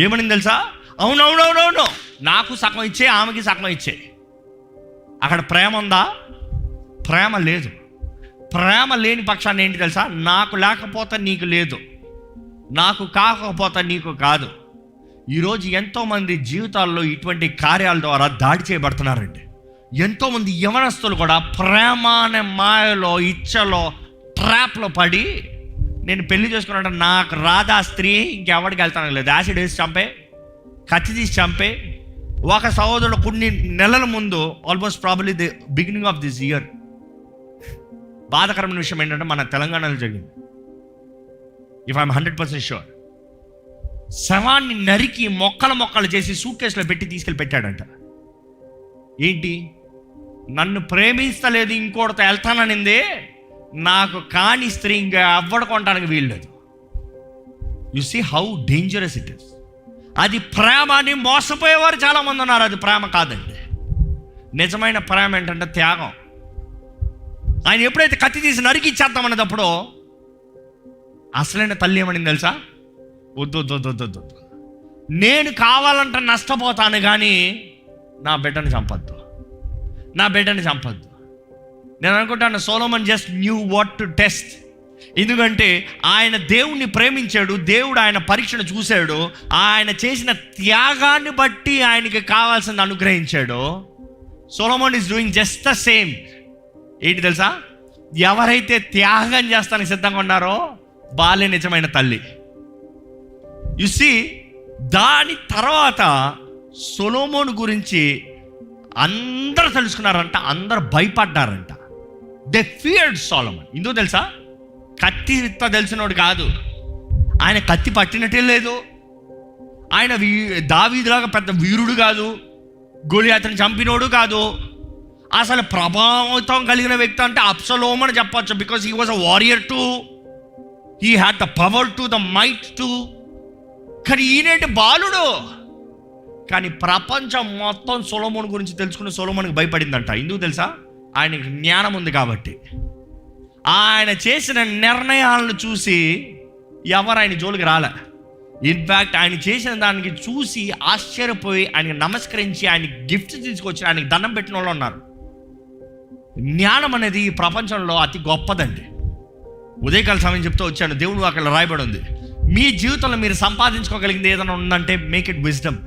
ఏమనింది తెలుసా? అవునవునవునవును, నాకు సగం ఇచ్చే, ఆమెకి సగం ఇచ్చే. అక్కడ ప్రేమ ఉందా? ప్రేమ లేదు. ప్రేమ లేని పక్షాన్ని ఏంటి తెలుసా? నాకు లేకపోతే నీకు లేదు, నాకు కాకపోతే నీకు కాదు. ఈరోజు ఎంతోమంది జీవితాల్లో ఇటువంటి కార్యాల ద్వారా దాడి చేయబడుతున్నారండి. ఎంతోమంది యవనస్తులు కూడా ప్రేమ అనే మాయలో, ఇచ్చలో, ట్రాప్లో పడి నేను పెళ్లి చేసుకున్నాను, నాకు రాదా స్త్రీ, ఇంకెవరికి వెళ్తాను లేదు, యాసిడ్ వేసి చంపే, కత్తి తీసి చంపే. ఒక సహోదరుడు కొన్ని నెలల ముందు, almost probably the beginning of this year, బాధాకరమైన విషయం ఏంటంటే మన తెలంగాణలో జరిగింది. ఇఫ్ ఐఎమ్ 100% షూర్, శవాన్ని నరికి మొక్కలు చేసి సూట్ కేసులో పెట్టి తీసుకెళ్ళి పెట్టాడంట. ఏంటి? నన్ను ప్రేమిస్తలేదు, ఇంకోటితో వెళ్తాననిందే, నాకు కాని స్త్రీ ఇంకా అవ్వడుకోవటానికి వీల్లేదు. You see how dangerous it is. అది ప్రేమ అని మోసపోయేవారు చాలామంది ఉన్నారు. అది ప్రేమ కాదండి. నిజమైన ప్రేమ ఏంటంటే త్యాగం. ఆయన ఎప్పుడైతే కత్తి తీసి నరికి ఇచ్చేద్దామన్నప్పుడు అసలైన తల్లి ఏమని తెలుసా? వద్దు, నేను కావాలంటే నష్టపోతాను కానీ నా బిడ్డని చంపద్దు, నా బిడ్డని చంపద్దు. నేను అనుకుంటాను Solomon just knew what to test. ఎందుకంటే ఆయన దేవుణ్ణి ప్రేమించాడు, దేవుడు ఆయన పరీక్షను చూశాడు, ఆయన చేసిన త్యాగాన్ని బట్టి ఆయనకి కావాల్సింది అనుగ్రహించాడు. Solomon is doing just the same. ఏంటి తెలుసా? ఎవరైతే త్యాగం చేస్తానికి సిద్ధంగా ఉన్నారో వాళ్ళే నిజమైన తల్లి. యు సీ, దాని తర్వాత సొలొమోను గురించి అందరూ తెలుసుకున్నారంట, అందరూ భయపడ్డారంట. They feared సొలొమన్. ఎందుకు తెలుసా? కత్తి తెలిసినోడు కాదు, ఆయన కత్తి పట్టినట్టే లేదు, ఆయన దావీదులాగా పెద్ద వీరుడు కాదు, గొలియాతుని చంపినోడు కాదు. అసలు ప్రభావితం కలిగిన వ్యక్తి అంటే అబ్షలోము అని చెప్పచ్చు. Because he was a warrior too, he had the power too, the might too. కానీ ఈయనేంటి బాలుడు. కానీ ప్రపంచం మొత్తం సొలొమోను గురించి తెలుసుకుని సొలొమోనుకి భయపడిందంట. ఎందుకు తెలుసా? ఆయనకి జ్ఞానం ఉంది కాబట్టి. ఆయన చేసిన నిర్ణయాలను చూసి ఎవరు ఆయన జోలికి రాలే. ఇన్ఫ్యాక్ట్ ఆయన చేసిన దానికి చూసి ఆశ్చర్యపోయి ఆయనకి నమస్కరించి ఆయన గిఫ్ట్ తీసుకొచ్చి ఆయనకి దండం పెట్టిన వాళ్ళు ఉన్నారు. జ్ఞానం అనేది ఈ ప్రపంచంలో అతి గొప్పదండి. ఉదయకాల సమయం చెప్తూ వచ్చాను, దేవుడు అక్కడ రాయబడి ఉంది, మీ జీవితంలో మీరు సంపాదించుకోగలిగింది ఏదైనా ఉందంటే make it wisdom.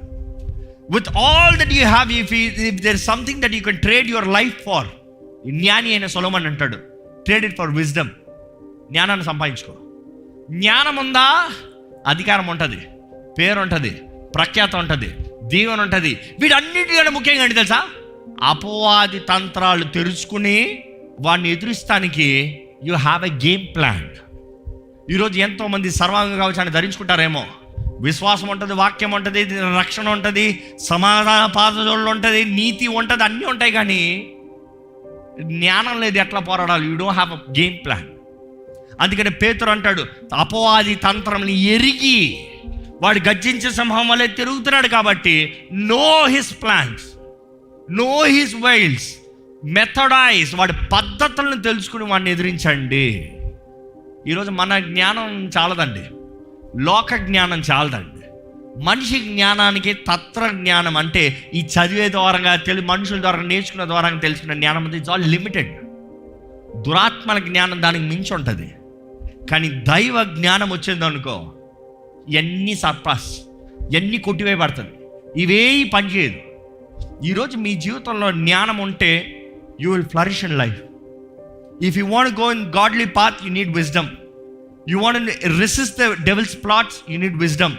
With all that you have, if there is something that you can trade your life for, జ్ఞాని అయిన సొలొమన్ అంటాడు, ట్రేడ్ ఇట్ ఫర్ విజ్డమ్. జ్ఞానాన్ని సంపాదించుకో. జ్ఞానం ఉందా, అధికారం ఉంటుంది, పేరు ఉంటుంది, ప్రఖ్యాత ఉంటుంది, దీవెన ఉంటుంది. వీటన్నిటికంటే ముఖ్యంగా ఏంటి తెలుసా? అపవాది తంత్రాలు తెలుసుకుని వాడిని ఎదురిస్తానికి you have a game plan. ఈరోజు ఎంతోమంది సర్వాంగ కవచాన్ని ధరించుకుంటారేమో, విశ్వాసం ఉంటుంది, వాక్యం ఉంటుంది, రక్షణ ఉంటుంది, సమాధాన పాదజోళ్ళు ఉంటుంది, నీతి ఉంటుంది, అన్నీ ఉంటాయి. కానీ జ్ఞానం లేదు, ఎట్లా పోరాడాలి? You don't have a game plan. అందుకని పేతురు అంటాడు, అపవాది తంత్రంని ఎరిగి వాడు గర్జించే సింహం వల్లే తిరుగుతున్నాడు కాబట్టి know his plans, know his wiles, methodise, వాడి పద్ధతులను తెలుసుకుని వాడిని ఎదిరించండి. ఈరోజు మన జ్ఞానం చాలదండి, లోక జ్ఞానం చాలదండి. మనిషి జ్ఞానానికి తత్వ జ్ఞానం అంటే ఈ చదివే ద్వారంగా మనుషుల ద్వారా నేర్చుకునే ద్వారంగా తెలుసుకునే జ్ఞానం అంటే ఇట్స్ ఆల్ లిమిటెడ్. దురాత్మల జ్ఞానం దానికి మించి ఉంటుంది. కానీ దైవ జ్ఞానం వచ్చిందనుకో, ఎన్ని సర్పాస్, ఎన్ని కొట్టివేయబడుతుంది, ఇవేవి పనిచేయదు. ఈరోజు మీ జీవితంలో జ్ఞానం ఉంటే you will flourish in life. If you want go in godly path, you need wisdom. You want resist the devil's plots, you need wisdom.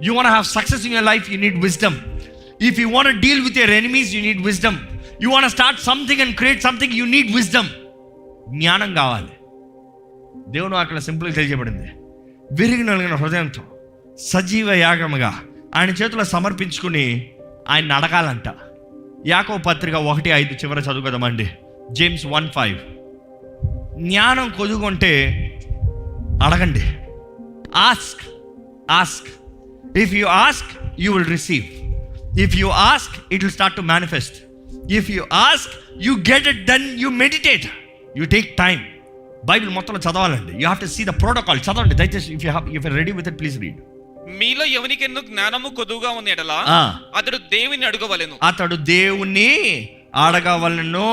You want have success in your life, you need wisdom. If you want deal with your enemies, you need wisdom. You want start something and create something, you need wisdom. జ్ఞానం కావాలి. దేవుడు అక్కడ సింపుల్గా తెలియజేయబడింది, విరిగిన హృదయంతో సజీవ యాగముగా ఆయన చేతిలో సమర్పించుకుని ఆయన అడగాలంట. యాకోబు పత్రిక 1:5 చివర చదువుకదామండి. జేమ్స్ 1:5. జ్ఞానం కొదుకుంటే అడగండి. Ask, ask. If you ask you will receive. If you ask it will start to manifest. If you ask you get it done. You meditate, you take time. Bible మొత్తంలో చదవాలండి. You have to see the protocol. చదవండి దయచేసి. If you ready with it, please read. మీలో ఎవనికెన్ను జ్ఞానము కొదువుగా ఉన్న ఎడలా అతడు దేవుని అడగవలెను. అతడు దేవుని అడగవలెను,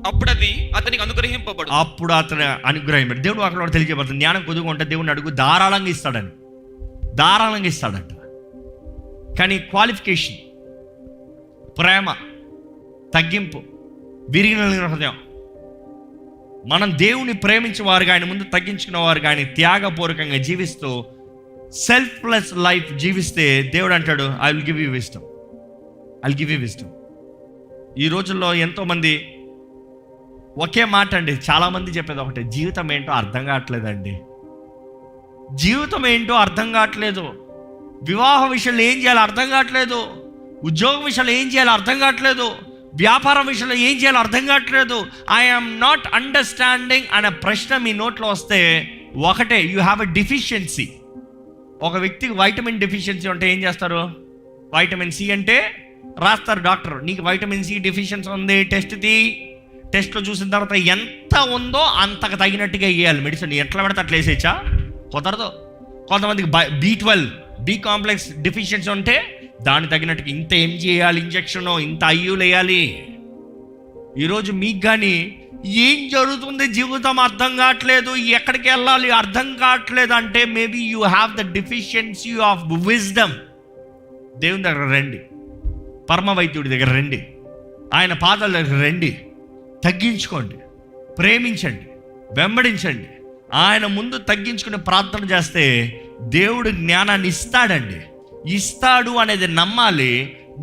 అప్పుడు అది అతనికి అనుగ్రహింపబడు. అప్పుడు అతను అనుగ్రహం. దేవుడు అక్కడ తెలియజేయబడుతుంది, జ్ఞానం కొదువుగా ఉంటే దేవుని అడుగు ధారాళంగా ఇస్తాడని. ధారాళంగా ఇస్తాడంట. కానీ క్వాలిఫికేషన్, ప్రేమ, తగ్గింపు, విరిగిన హృదయం. మనం దేవుని ప్రేమించే వారుగా, ఆయన ముందు తగ్గించుకున్న వారుగా, ఆయన త్యాగపూర్వకంగా జీవిస్తూ సెల్ఫ్లెస్ లైఫ్ జీవిస్తే దేవుడు అంటాడు, I will give you wisdom, I will give you wisdom. ఈ రోజుల్లో ఎంతోమంది ఒకే మాట అండి, చాలామంది చెప్పేది ఒకటే, జీవితం ఏంటో అర్థం కావట్లేదండి. జీవితం ఏంటో అర్థం కావట్లేదు. వివాహ విషయంలో ఏం చేయాలో అర్థం కావట్లేదు. ఉద్యోగం విషయంలో ఏం చేయాలో అర్థం కావట్లేదు. వ్యాపారం విషయంలో ఏం చేయాలో అర్థం కావట్లేదు. ఐఎమ్ నాట్ అండర్స్టాండింగ్ అనే ప్రశ్న మీ నోట్లో వస్తే ఒకటే, యూ హ్యావ్ ఎ డెఫిషియన్సీ. ఒక వ్యక్తికి వైటమిన్ డెఫిషియన్సీ ఉంటే ఏం చేస్తారు? వైటమిన్ సి అంటే రాస్తారు డాక్టర్, నీకు వైటమిన్ సి డెఫిషియన్సీ ఉంది, టెస్ట్లో చూసిన తర్వాత ఎంత ఉందో అంతకు తగినట్టుగా వేయాలి మెడిసిన్. ఎట్లా పెడితే అట్లా వేసేయచ్చా? కుదరదు. కొంతమందికి B12 B కాంప్లెక్స్ డెఫిషియన్సీ ఉంటే దానికి తగినట్టుగా ఇంత ఏం చేయాలి, ఇంజక్షను, ఇంత అయ్యూలు వేయాలి. ఈరోజు మీకు కానీ ఏం జరుగుతుంది, జీవితం అర్థం కావట్లేదు, ఎక్కడికి వెళ్ళాలి అర్థం కావట్లేదు అంటే maybe you have the deficiency of wisdom. దేవుని దగ్గర రండి, పరమ వైద్యుడి దగ్గర రండి, ఆయన పాదాల దగ్గర రండి, తగ్గించుకోండి, ప్రేమించండి, వెంబడించండి. ఆయన ముందు తగ్గించుకుని ప్రార్థన చేస్తే దేవుడు జ్ఞానాన్ని ఇస్తాడండి. ఇస్తాడు అనేది నమ్మాలి.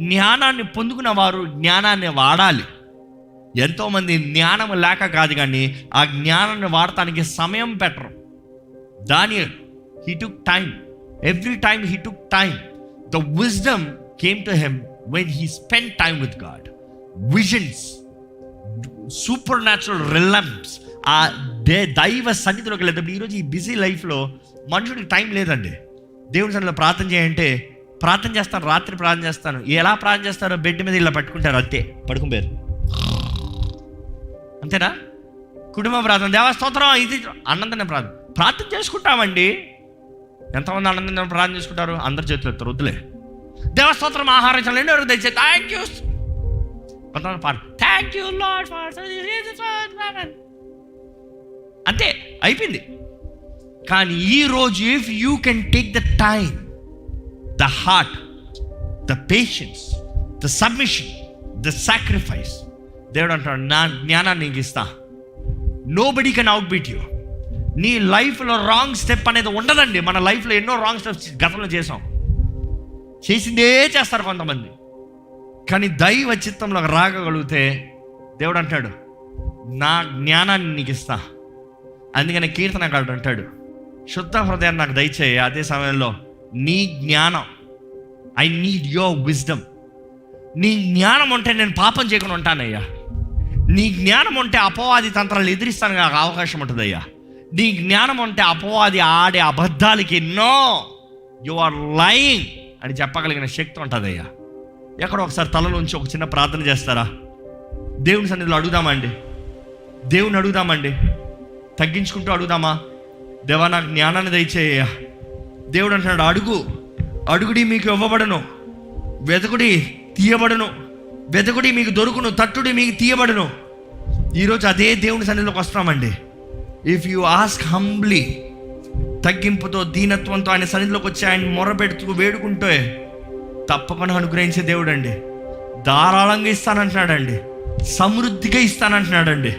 జ్ఞానాన్ని పొందుకున్న వారు జ్ఞానాన్ని వాడాలి. ఎంతోమంది జ్ఞానం లేక కాదు కానీ ఆ జ్ఞానాన్ని వాడటానికి సమయం పెట్టరు. Daniel, he took time. Every time he took time. The wisdom came to him when he spent time with God. Visions, supernatural realms, ఆ దైవ సన్నిధిలోకి వెళ్ళేటప్పుడు ఈరోజు ఈ బిజీ లైఫ్లో మనుషుడికి టైం లేదండి. దేవుని సన్నిధిలో ప్రార్థన చేయంటే ప్రార్థన చేస్తాను, రాత్రి ప్రార్థన చేస్తాను. ఎలా ప్రార్థన చేస్తారో బెడ్ మీద ఇలా పట్టుకుంటారు, అంతే పడుకుంటారు, అంతేనా? కుటుంబ ప్రార్థన, దేవస్తోత్రం, ఇది అన్నందనే ప్రార్థన చేసుకుంటామండి. ఎంతమంది అన్నందనే ప్రార్థన చేసుకుంటారు? అందరి చేతులు ఎత్తారు, వద్దులే. దేవస్తోత్రం, ఆహారం చాలా ఎన్నో దయచే, థ్యాంక్ యూ. కొంతమంది పాడు, థ్యాంక్ యూ లార్డ్ ఫర్, అంతే అయిపోయింది. కానీ ఈరోజు if you can take the time, the heart, the patience, the submission, the sacrifice, దేవుడు అంటాడు నా జ్ఞానాన్ని నీకు ఇస్తా. Nobody can out beat you. నీ లైఫ్లో రాంగ్ స్టెప్ అనేది ఉండదండి. మన లైఫ్లో ఎన్నో రాంగ్ స్టెప్స్ గతంలో చేసిందే చేస్తారు కొంతమంది. కానీ దైవ చిత్తంలో రాగలిగితే దేవుడు అంటాడు నా జ్ఞానాన్ని నీకు ఇస్తా. అందుకని కీర్తనకారుడు అంటాడు, శుద్ధ హృదయాన్ని నాకు దయచేయి. అదే సమయంలో నీ జ్ఞానం, ఐ నీడ్ యువర్ విజ్డమ్. నీ జ్ఞానం ఉంటే నేను పాపం చేయకుండా ఉంటానయ్యా. నీ జ్ఞానం ఉంటే అపవాది తంత్రాలు ఎదిరిస్తాను నాకు అవకాశం ఉంటుందయ్యా. నీ జ్ఞానం ఉంటే అపవాది ఆడే అబద్ధాలకి నో, యు ఆర్ లయింగ్ అని చెప్పగలిగిన శక్తి ఉంటుందయ్యా. ఎక్కడో ఒకసారి తలలోంచి ఒక చిన్న ప్రార్థన చేస్తారా? దేవుని సన్నిధిలో అడుగుదామండి, దేవుని అడుగుదామండి, తగ్గించుకుంటూ అడుగుదామా? దేవా నాకు జ్ఞానాన్ని దయచేయ. దేవుడు అంటున్నాడు అడుగు, అడుగుడి మీకు ఇవ్వబడును, వెతకుడి తీయబడును, వెతకుడి మీకు దొరుకును, తట్టుడి మీకు తీయబడును. ఈరోజు అదే దేవుని సన్నిధిలోకి వస్తున్నామండి. ఇఫ్ యూ ఆస్క్ హంబ్లీ, తగ్గింపుతో దీనత్వంతో ఆయన సన్నిధిలోకి వచ్చి ఆయన మొరపెడుతూ వేడుకుంటే తప్పకుండా అనుగ్రహించే దేవుడు అండి. ధారాళంగా ఇస్తానంటున్నాడండి, సమృద్ధిగా ఇస్తానంటున్నాడండి.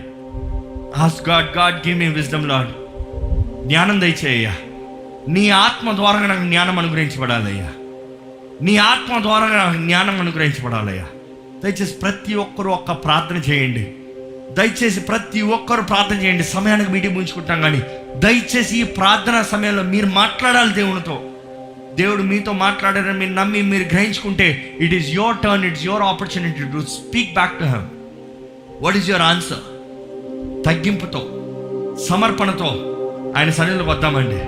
Ask God give me wisdom Lord. జ్ఞానం దయచేయ్యా. నీ ఆత్మ ద్వారా నాకు జ్ఞానం అనుగ్రహించబడాలయ్యా. నీ ఆత్మ ద్వారా నాకు జ్ఞానం అనుగ్రహించబడాలయ్యా. దయచేసి ప్రతి ఒక్కరూ ఒక్క ప్రార్థన చేయండి. దయచేసి ప్రతి ఒక్కరు ప్రార్థన చేయండి. సమయానికి మీటింగ్ ఉంచుకుంటాం, కానీ దయచేసి ఈ ప్రార్థన సమయంలో మీరు మాట్లాడాలి దేవునితో. దేవుడు మీతో మాట్లాడారని మీరు నమ్మి మీరు గ్రహించుకుంటే it is your turn, it's your opportunity to speak back to him. What is your answer? తగ్గింపుతో, సమర్పణతో ఆయన సన్నిధిలోకి వద్దామండి.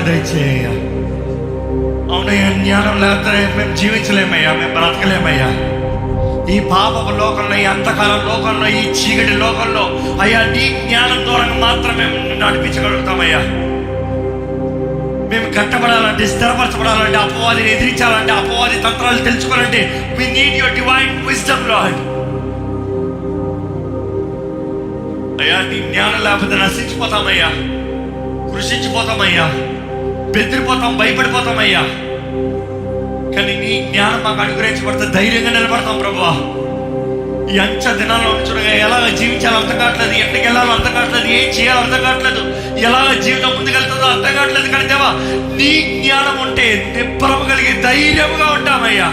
దయచేయ. అవునయ్యా, జ్ఞానం లేకపోతే మేము జీవించలేమయ్యా, మేము బ్రతకలేమయ్యా. ఈ పాపపు లోకంలో, ఈ అంధకార లోకంలో, ఈ చీకటి లోకంలో అయ్యా నీ జ్ఞానం ద్వారా మాత్రమే నడిపించగలుగుతామయ్యా. మేము కట్టబడాలంటే, స్థిరపరచబడాలంటే, అపవాదిని ఎదిరించాలంటే, అపవాది తంత్రాలు తెలుసుకోవాలంటే we need your divine wisdom, Lord. అయ్యా నీ జ్ఞానం లేకపోతే నశించిపోతామయ్యా, కృషించిపోతామయ్యా, బెదిరిపోతాం, భయపడిపోతామయ్యా. కానీ నీ జ్ఞానం మాకు అనుగ్రహించబడితే ధైర్యంగా నిలబడతాం ప్రభువా. ఈ అంచ దినాల్లో చూడగా ఎలాగ జీవించాలో అర్థం కావట్లేదు, ఎక్కడికి వెళ్ళాలో అర్థం కావట్లేదు, ఏం చేయాలో అర్థం కావట్లేదు, ఎలాగ జీవితం ముందుకెళ్తుందో అర్థం కావట్లేదు. కానీ దేవా నీ జ్ఞానం ఉంటే నిబ్బరము ధైర్యముగా ఉంటామయ్యా.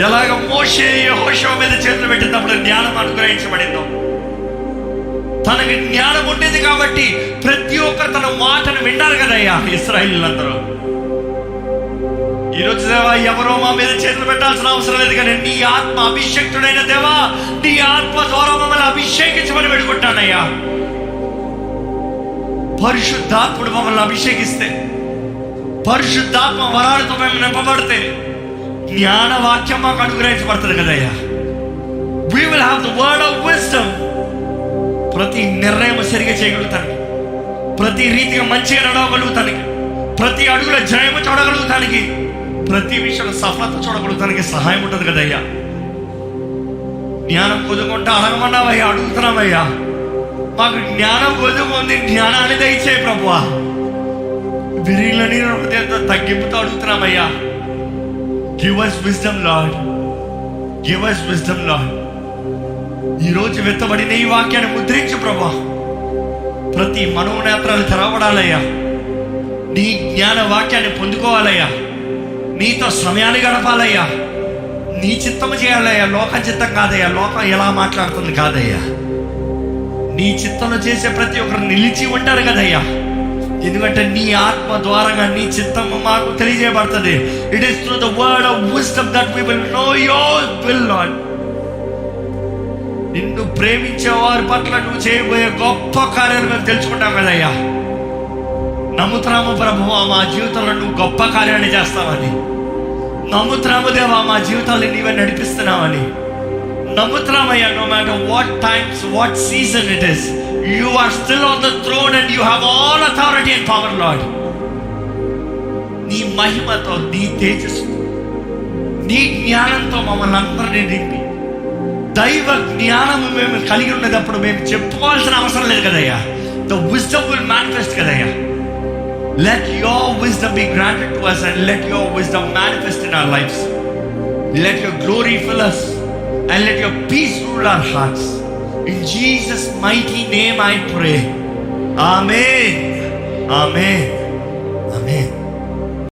ఎలాగ మోషే యెహోషువ మీద చేతులు పెట్టినప్పుడు జ్ఞానం అనుగ్రహించబడిందో, తనకి జ్ఞానం ఉండేది కాబట్టి ప్రతి ఒక్కరు తన మాటను విన్నారు కదయ్యా ఇశ్రాయేలీయులందరూ. ఈరోజు దేవా ఎవరో మా మీద చేతులు పెట్టాల్సిన అవసరం లేదు, కానీ నీ ఆత్మ అభిషేక్తుడైన దేవా నీ ఆత్మ ద్వారా మమ్మల్ని అభిషేకించమని పెట్టుకుంటానయ్యా. పరిశుద్ధాత్ముడు మమ్మల్ని అభిషేకిస్తే పరిశుద్ధాత్మ వరాలతో మేము నింపబడితే జ్ఞాన వాక్యం మాకు అనుగ్రహించబడుతుంది కదయ్యా. We will have the word of wisdom. ప్రతి నిర్ణయం సరిగా చేయగలుగుతానికి, ప్రతి రీతిగా మంచిగా నడవగలుగుతానికి, ప్రతి అడుగుల జయము చూడగలుగుతానికి, ప్రతి విషయంలో సఫలత చూడగలుగుతానికి సహాయం ఉంటుంది కదయ్యా. జ్ఞానం కొద్దుకుంటా అడగమన్నావయ్యా, అడుగుతున్నామయ్యా. మాకు జ్ఞానం కొద్దుకుంది, జ్ఞానాన్ని దయచేయి ప్రభువా. విరిగిలని హృదయంతో తగ్గింపుతో అడుగుతున్నామయ్యా. Give us wisdom, Lord. Give us wisdom, Lord. ఈరోజు వెత్తబడిన ఈ వాక్యాన్ని ముద్రించు ప్రభా. ప్రతి మనోనేత్రాలు తెరవబడాలయ్యా. నీ జ్ఞాన వాక్యాన్ని పొందుకోవాలయ్యా. నీతో సమయాన్ని గడపాలయ్యా. నీ చిత్తము చేయాలయ్యా. లోక చిత్తం కాదయ్యా. లోకం ఎలా మాట్లాడుతుంది కాదయ్యా. నీ చిత్తంలో చేసే ప్రతి ఒక్కరు నిలిచి ఉంటారు కదయ్యా. ఎందుకంటే నీ ఆత్మ ద్వారంగా నీ చిత్తము మాకు తెలియజేయబడుతుంది. It is through the word of wisdom that we will know your will, lord. నిన్ను ప్రేమించే వారి పట్ల నువ్వు చేయబోయే గొప్ప కార్యాలు మేము తెలుసుకుంటాం కదయ్యా. నమ్ముతున్నాము ప్రభువా, మా జీవితంలో నువ్వు గొప్ప కార్యాన్ని చేస్తావని. నమ్ముతున్నాము దేవా, మా జీవితాన్ని నీవే నడిపిస్తున్నావని. నమ్ముతున్నామయ్యా. No matter what times, what season it is, you are still on the throne and you have all authority and power, lord. నీ మహిమతో, నీ తేజస్సు, నీ జ్ఞానంతో మమ్మల్ని అందరినీ నింపి, దైవ జ్ఞానము మేము కలిగి ఉన్నప్పుడు మేము చెప్పుకోవాల్సిన అవసరం లేదు కదయ్యా. ద విజ్డమ్ విల్ మేనిఫెస్ట్ కదయ్యా. Let your wisdom be granted to us and let your wisdom manifest in our lives. Let your glory fill us and let your peace rule our hearts. In Jesus' mighty name I pray. Amen. Amen. Amen.